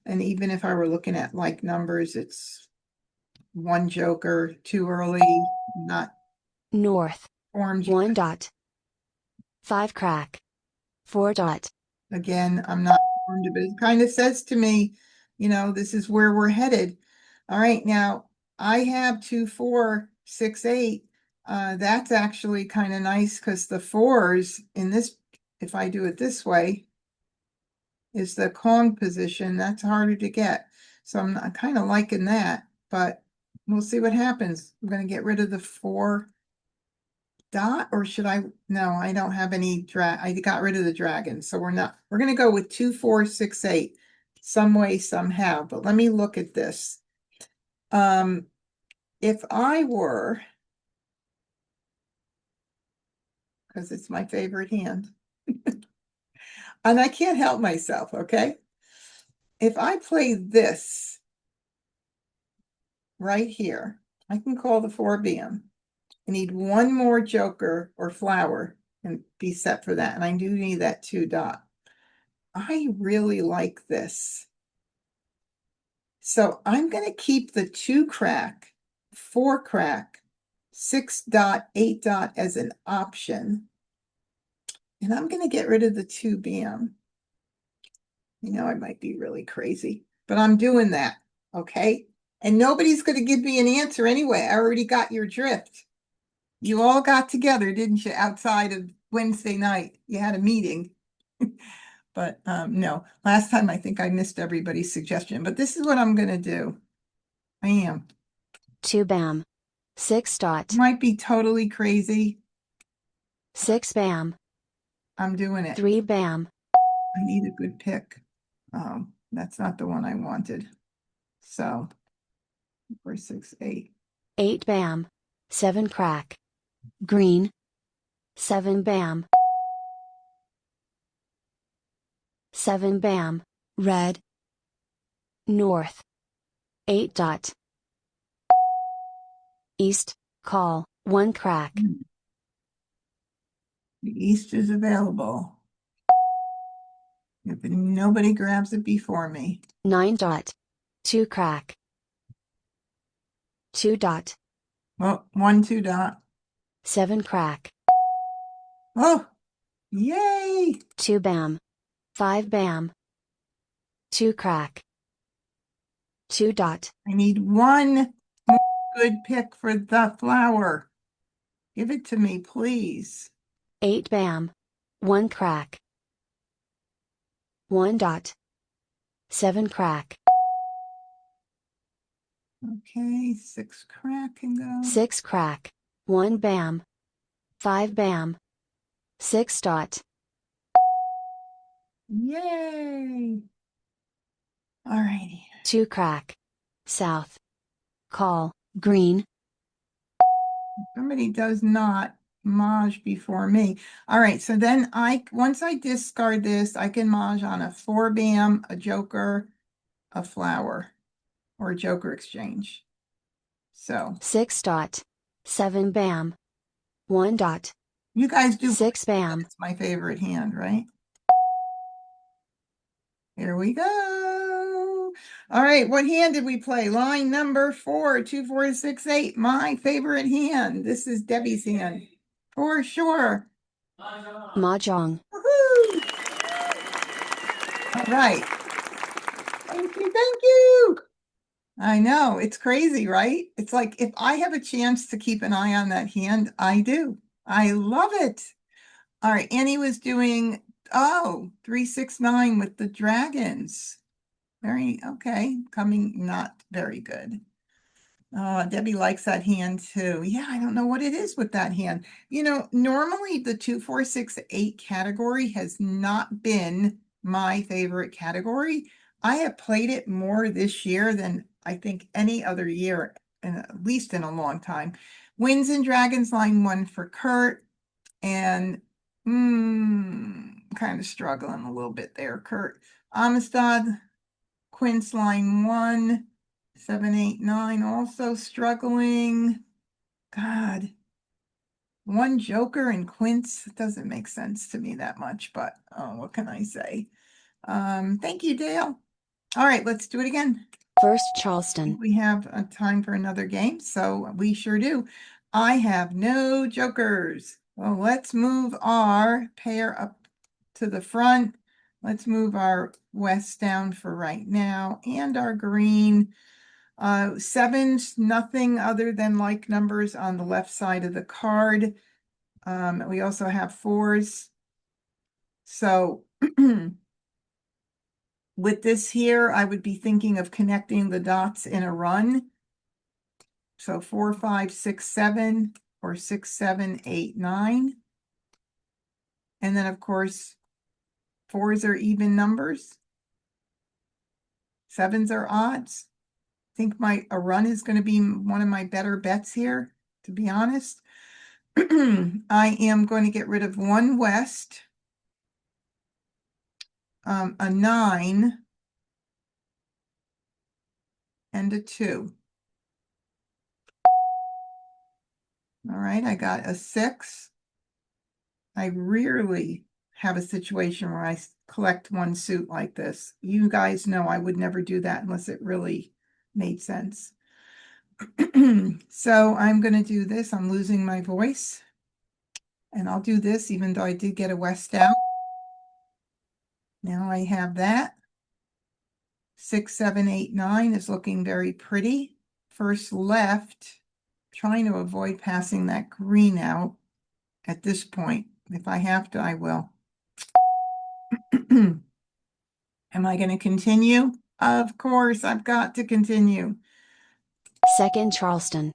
[SPEAKER 1] And even if I were looking at like numbers, it's 1 joker too early, not
[SPEAKER 6] North.
[SPEAKER 1] formed
[SPEAKER 6] 1
[SPEAKER 1] yet.
[SPEAKER 6] dot. 5 crack. 4 dot.
[SPEAKER 1] Again, I'm not formed, but it kind of says to me, this is where we're headed. All right, now I have 2, 4, 6, 8. That's actually kind of nice because the 4s in this, if I do it this way, is the Kong position. That's harder to get. So I'm kind of liking that, but we'll see what happens. I'm going to get rid of the 4 dot, or should I? No, I don't have any I got rid of the dragon. So we're going to go with 2, 4, 6, 8 some way, somehow. But let me look at this. If I were, because it's my favorite hand, and I can't help myself, okay? If I play this right here, I can call the 4 bam. I need 1 more joker or flower and be set for that. And I do need that 2 dot. I really like this. So I'm going to keep the 2 crack, 4 crack, 6 dot, 8 dot as an option. And I'm going to get rid of the 2 bam. I might be really crazy, but I'm doing that. Okay. And nobody's going to give me an answer anyway. I already got your drift. You all got together, didn't you, outside of Wednesday night? You had a meeting. But no, last time I think I missed everybody's suggestion, but this is what I'm going to do. I am.
[SPEAKER 6] 2 bam. 6 dot.
[SPEAKER 1] Might be totally crazy.
[SPEAKER 6] 6 bam.
[SPEAKER 1] I'm doing it.
[SPEAKER 6] 3 bam.
[SPEAKER 1] I need a good pick. That's not the one I wanted. So 4, 6, 8.
[SPEAKER 6] 8 bam. 7 crack. Green. 7 bam. 7 bam. Red. North. 8 dot. East. Call. 1 crack.
[SPEAKER 1] The East is available. If nobody grabs it before me.
[SPEAKER 6] 9 dot. 2 crack. 2 dot.
[SPEAKER 1] Well, 1, 2 dot.
[SPEAKER 6] 7 crack.
[SPEAKER 1] Oh, yay!
[SPEAKER 6] 2 bam. 5 bam. 2 crack. 2 dot.
[SPEAKER 1] I need 1 more good pick for the flower. Give it to me, please.
[SPEAKER 6] 8 bam. 1 crack. 1 dot. 7 crack.
[SPEAKER 1] Okay, 6 crack can go.
[SPEAKER 6] 6 crack. 1 bam. 5 bam. 6 dot.
[SPEAKER 1] Yay! All righty.
[SPEAKER 6] 2 crack. South. Call. Green.
[SPEAKER 1] Somebody does not Maj before me. All right, so then once I discard this, I can Maj on a 4 bam, a joker, a flower, or a joker exchange. So
[SPEAKER 6] 6 dot. 7 bam. 1 dot.
[SPEAKER 1] you guys do
[SPEAKER 6] 6 bam.
[SPEAKER 1] It's my favorite hand, right? Here we go. All right, what hand did we play? Line number 4, 2, 4, 6, 8. My favorite hand. This is Debbie's hand. For sure.
[SPEAKER 6] Mah Jongg.
[SPEAKER 1] Woohoo! All right. Thank you, thank you. I know, it's crazy, right? It's like if I have a chance to keep an eye on that hand, I do. I love it. All right, Annie was doing, 3, 6, 9 with the dragons. Very, okay, coming not very good. Debbie likes that hand too. Yeah, I don't know what it is with that hand. Normally the 2, 4, 6, 8 category has not been my favorite category. I have played it more this year than I think any other year, at least in a long time. Winds and Dragons line 1 for Kurt, and Kind of struggling a little bit there, Kurt. Amistad, Quince line 1, 7, 8, 9, also struggling. God. One Joker and Quince doesn't make sense to me that much, but what can I say? Thank you, Dale. All right, let's do it again.
[SPEAKER 6] First
[SPEAKER 1] I
[SPEAKER 6] Charleston.
[SPEAKER 1] think we have a time for another game, so we sure do. I have no jokers. Well, let's move our pair up to the front. Let's move our west down for right now and our green. Sevens, nothing other than like numbers on the left side of the card. We also have fours. So with this here, I would be thinking of connecting the dots in a run. So 4, 5, 6, 7, or 6, 7, 8, 9. And then of course, fours are even numbers. Sevens are odds. I think a run is going to be one of my better bets here, to be honest. I am going to get rid of one west, a 9, and a 2. All right, I got a 6. I rarely have a situation where I collect one suit like this. You guys know I would never do that unless it really made sense. So I'm going to do this. I'm losing my voice. And I'll do this even though I did get a west out. Now I have that. 6, 7, 8, 9 is looking very pretty. First left, trying to avoid passing that green out at this point. If I have to, I will. Am I going to continue? Of course, I've got to continue.
[SPEAKER 6] Second Charleston.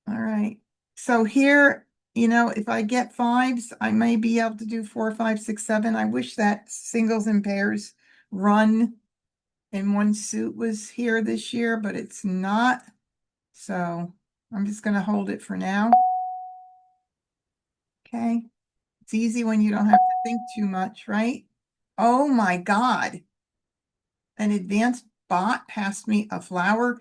[SPEAKER 1] All right. So here, if I get fives, I may be able to do 4, 5, 6, 7. I wish that singles and pairs run in one suit was here this year, but it's not. So I'm just going to hold it for now. Okay. It's easy when you don't have to think too much, right? Oh my God. An advanced bot passed me a flower.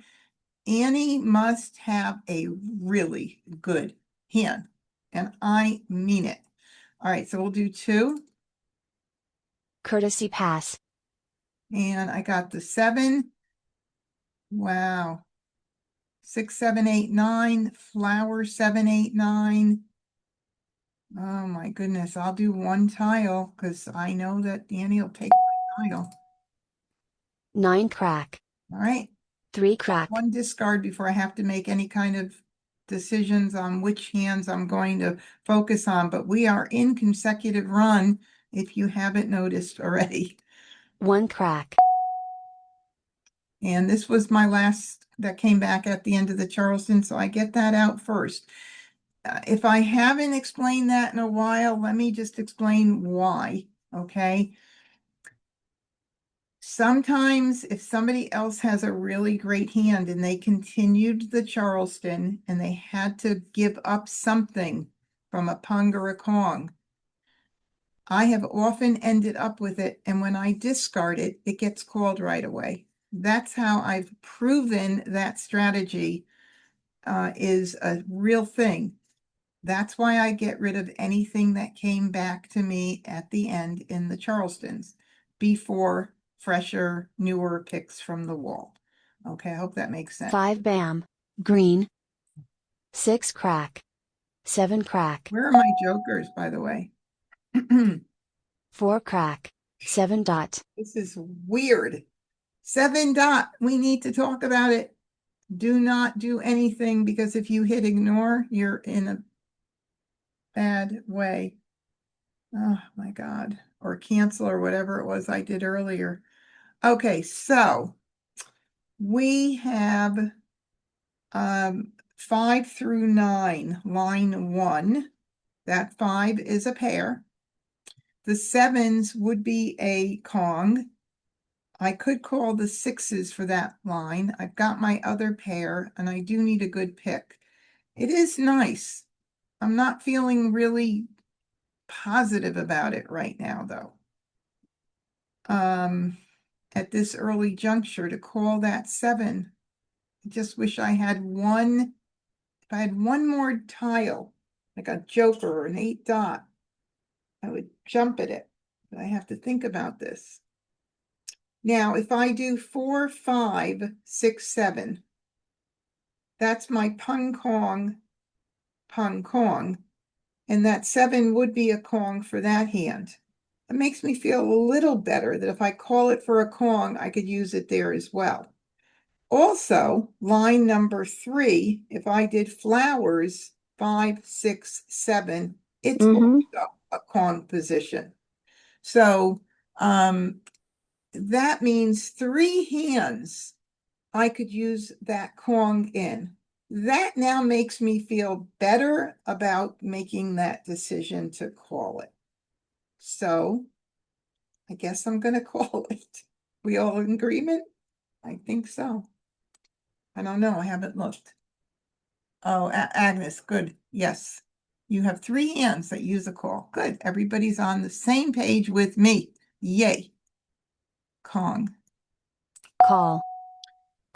[SPEAKER 1] Annie must have a really good hand, and I mean it. All right, so we'll do 2.
[SPEAKER 6] Courtesy pass.
[SPEAKER 1] And I got the 7. Wow. 6, 7, 8, 9. Flower 7, 8, 9. Oh my goodness. I'll do one tile because I know that Annie will take my tile.
[SPEAKER 6] 9 crack.
[SPEAKER 1] All right.
[SPEAKER 6] 3 crack.
[SPEAKER 1] One discard before I have to make any kind of decisions on which hands I'm going to focus on, but we are in consecutive run if you haven't noticed already.
[SPEAKER 6] 1 crack.
[SPEAKER 1] And this was my last that came back at the end of the Charleston, so I get that out first. If I haven't explained that in a while, let me just explain why, okay? Sometimes if somebody else has a really great hand and they continued the Charleston and they had to give up something from a pung or a kong, I have often ended up with it. And when I discard it, it gets called right away. That's how I've proven that strategy is a real thing. That's why I get rid of anything that came back to me at the end in the Charlestons before fresher, newer picks from the wall. Okay, I hope that makes sense.
[SPEAKER 6] 5 bam. Green. 6 crack. 7 crack.
[SPEAKER 1] Where are my jokers, by the way?
[SPEAKER 6] 4 crack. 7 dot.
[SPEAKER 1] This is weird. 7 dot. We need to talk about it. Do not do anything because if you hit ignore, you're in a bad way. Oh my God. Or cancel or whatever it was I did earlier. Okay, so we have 5 through 9, line 1. That 5 is a pair. The 7s would be a Kong. I could call the 6s for that line. I've got my other pair, and I do need a good pick. It is nice. I'm not feeling really positive about it right now, though. At this early juncture to call that 7. I just wish I had one, if I had one more tile, like a joker or an 8 dot, I would jump at it, but I have to think about this. Now, if I do 4, 5, 6, 7, that's my pung kong, and that 7 would be a Kong for that hand. It makes me feel a little better that if I call it for a Kong, I could use it there as well. Also, line number 3, if I did flowers 5, 6, 7, it's
[SPEAKER 2] Mhm.
[SPEAKER 1] also a Kong position. So that means 3 hands I could use that Kong in. That now makes me feel better about making that decision to call it. So I guess I'm going to call it. We all in agreement? I think so. I don't know. I haven't looked. Oh, Agnes, good. Yes. You have 3 hands that use a call. Good. Everybody's on the same page with me. Yay. Kong.
[SPEAKER 6] Call.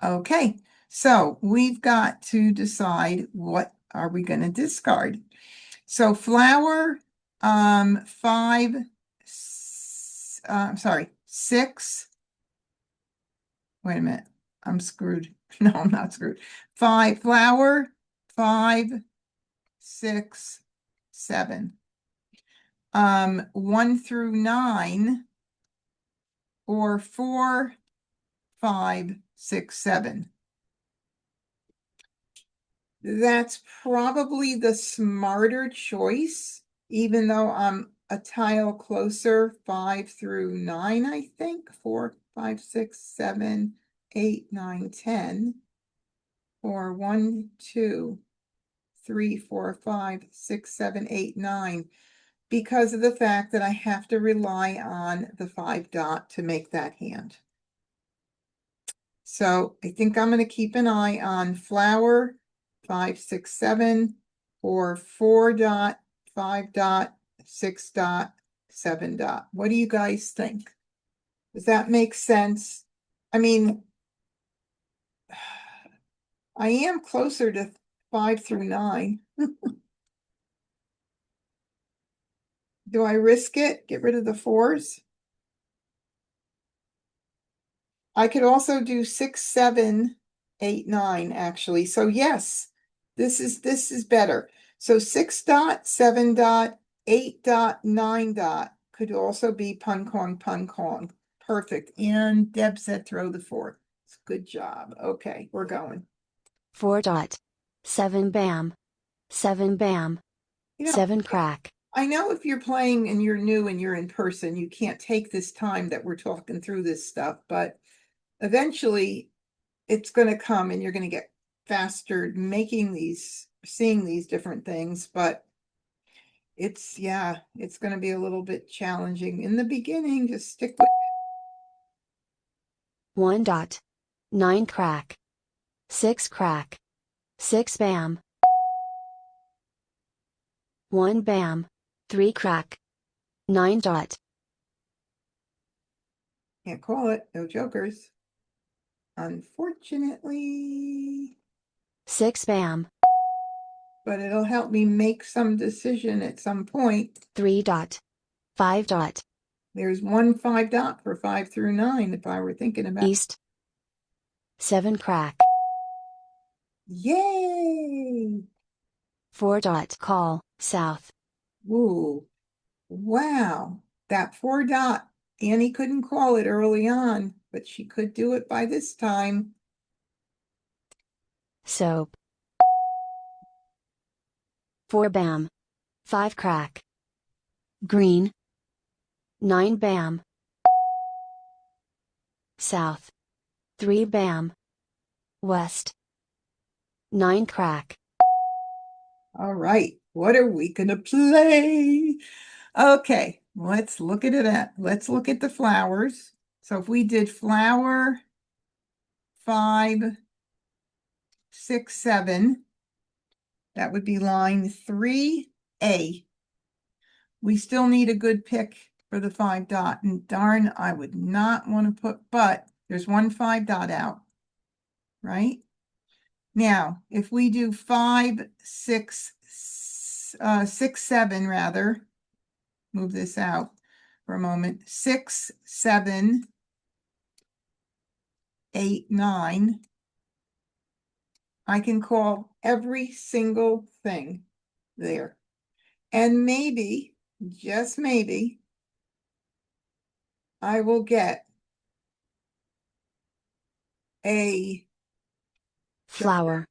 [SPEAKER 1] Okay. So we've got to decide what are we going to discard. So flower, 5, I'm sorry, 6. Wait a minute. I'm screwed. No, I'm not screwed. 5 flower, 5, 6, 7. 1 through 9, or 4, 5, 6, 7. That's probably the smarter choice, even though I'm a tile closer, 5 through 9, I think. 4, 5, 6, 7, 8, 9, 10. Or 1, 2, 3, 4, 5, 6, 7, 8, 9. Because of the fact that I have to rely on the 5 dot to make that hand. So I think I'm going to keep an eye on flower 5, 6, 7, or 4 dot, 5 dot, 6 dot, 7 dot. What do you guys think? Does that make sense? I mean, I am closer to 5 through 9. Do I risk it? Get rid of the 4s? I could also do 6, 7, 8, 9, actually. So yes, this is better. So 6 dot, 7 dot, 8 dot, 9 dot could also be pun kong. Perfect. And Deb said throw the 4. Good job. Okay, we're going.
[SPEAKER 6] 4 dot. 7 bam. 7 bam.
[SPEAKER 1] You know,
[SPEAKER 6] 7 crack.
[SPEAKER 1] I know if you're playing and you're new and you're in person, you can't take this time that we're talking through this stuff, but eventually it's going to come and you're going to get faster seeing these different things, but it's going to be a little bit challenging in the beginning. Just stick with
[SPEAKER 6] 1 dot. 9 crack. 6 crack. 6 bam. 1 bam. 3 crack. 9 dot.
[SPEAKER 1] Can't call it. No jokers. Unfortunately.
[SPEAKER 6] 6 bam.
[SPEAKER 1] But it'll help me make some decision at some point.
[SPEAKER 6] 3 dot. 5 dot.
[SPEAKER 1] There's 1 5 dot for 5 through 9 if I were thinking about
[SPEAKER 6] East. 7 crack.
[SPEAKER 1] Yay!
[SPEAKER 6] 4 dot. Call. South.
[SPEAKER 1] Ooh, wow. That 4 dot, Annie couldn't call it early on, but she could do it by this time.
[SPEAKER 6] Soap. 4 bam. 5 crack. Green. 9 bam. South. 3 bam. West. 9 crack.
[SPEAKER 1] All right, what are we gonna play? Okay, let's look at it. Let's look at the flowers. So if we did flower 5, 6, 7, that would be line 3A. we still need a good pick for the 5 dot, and darn, I would not want to put, but there's one 5 dot out, right? Now, if we do 5, 6, 6, 7 rather, move this out for a moment, 6, 7, 8, 9, I can call every single thing there. And maybe, just maybe, I will get a
[SPEAKER 6] Flower.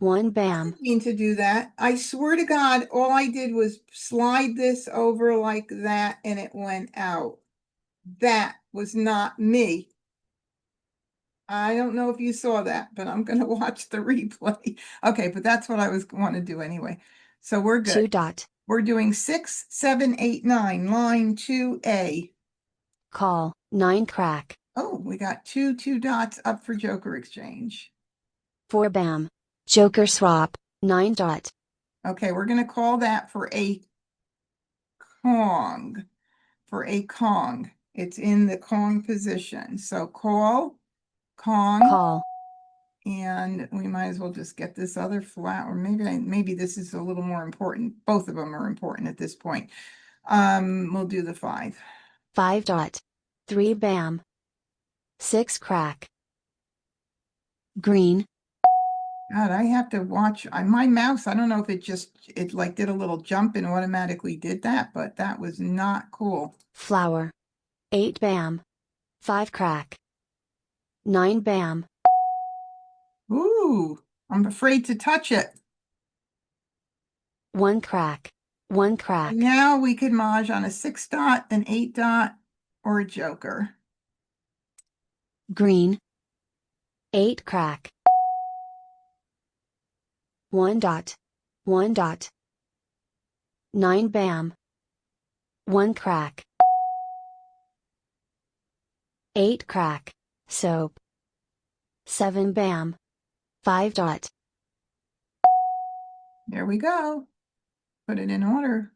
[SPEAKER 6] 1
[SPEAKER 1] I
[SPEAKER 6] bam.
[SPEAKER 1] didn't mean to do that. I swear to God, all I did was slide this over like that and it went out. That was not me. I don't know if you saw that, but I'm going to watch the replay. Okay, but that's what I was want to do anyway. So we're
[SPEAKER 6] 2
[SPEAKER 1] good.
[SPEAKER 6] dot.
[SPEAKER 1] We're doing 6, 7, 8, 9, line 2A.
[SPEAKER 6] Call. 9 crack.
[SPEAKER 1] Oh, we got 2 dots up for Joker exchange.
[SPEAKER 6] 4 bam. Joker swap. 9 dot.
[SPEAKER 1] Okay, we're going to call that for a Kong. For a Kong. It's in the Kong position. So call, Kong,
[SPEAKER 6] Call.
[SPEAKER 1] and we might as well just get this other flat, or maybe this is a little more important. Both of them are important at this point. We'll do the 5.
[SPEAKER 6] 5 dot. 3 bam. 6 crack. Green.
[SPEAKER 1] God, I have to watch my mouse. I don't know if it like did a little jump and automatically did that, but that was not cool.
[SPEAKER 6] Flower. 8 bam. 5 crack. 9 bam.
[SPEAKER 1] Ooh, I'm afraid to touch it.
[SPEAKER 6] 1 crack. 1 crack.
[SPEAKER 1] And now we could Maj on a 6 dot, an 8 dot, or a Joker.
[SPEAKER 6] Green. 8 crack. 1 dot. 1 dot. 9 bam. 1 crack. 8 crack. Soap. 7 bam. 5 dot.
[SPEAKER 1] There we go. Put it in order.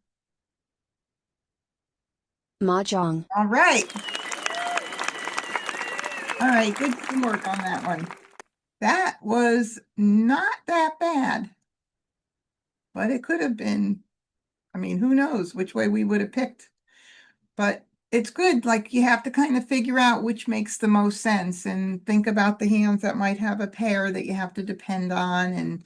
[SPEAKER 6] Mah Jongg.
[SPEAKER 1] All right. All right, good work on that one. That was not that bad. But it could have been, I mean, who knows which way we would have picked. But it's good. Like you have to kind of figure out which makes the most sense and think about the hands that might have a pair that you have to depend on and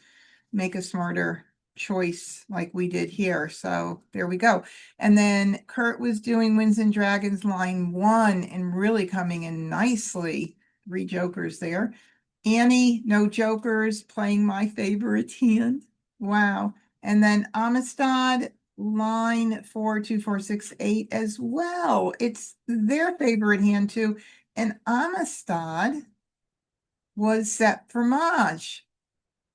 [SPEAKER 1] make a smarter choice like we did here. So there we go. And then Kurt was doing Winds and Dragons line 1 and really coming in nicely. 3 jokers there. Annie, no jokers, playing my favorite hand. Wow. And then Amistad, line 4, 2, 4, 6, 8 as well. It's their favorite hand too. And Amistad was set for Maj.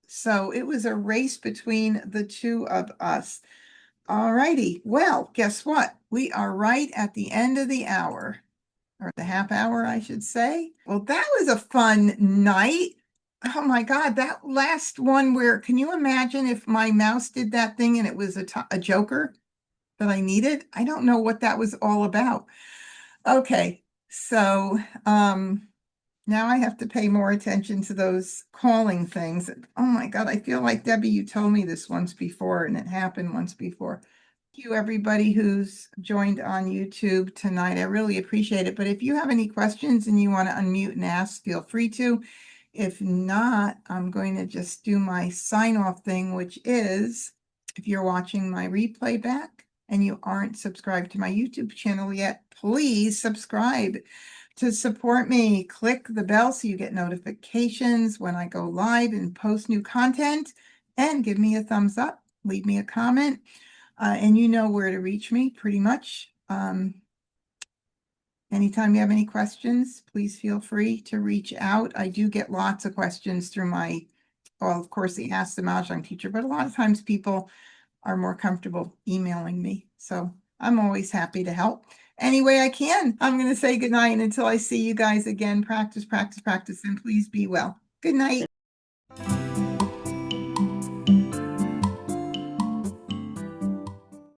[SPEAKER 1] So it was a race between the two of us. All righty. Well, guess what? We are right at the end of the hour, or the half hour, I should say. Well, that was a fun night. Oh my God, that last one where, can you imagine if my mouse did that thing and it was a joker that I needed? I don't know what that was all about. Okay, so now I have to pay more attention to those calling things. Oh my God, I feel like Debbie, you told me this once before and it happened once before. Thank you, everybody who's joined on YouTube tonight. I really appreciate it. But if you have any questions and you want to unmute and ask, feel free to. If not, I'm going to just do my sign off thing, which is if you're watching my replay back and you aren't subscribed to my YouTube channel yet, please subscribe. To support me, click the bell so you get notifications when I go live and post new content, and give me a thumbs up, leave me a comment, and you know where to reach me pretty much. Anytime you have any questions, please feel free to reach out. I do get lots of questions through my, well, of course, the Ask the Mahjong Teacher, but a lot of times people are more comfortable emailing me. So I'm always happy to help any way I can. I'm going to say goodnight until I see you guys again. Practice, practice, practice, and please be well. Good night.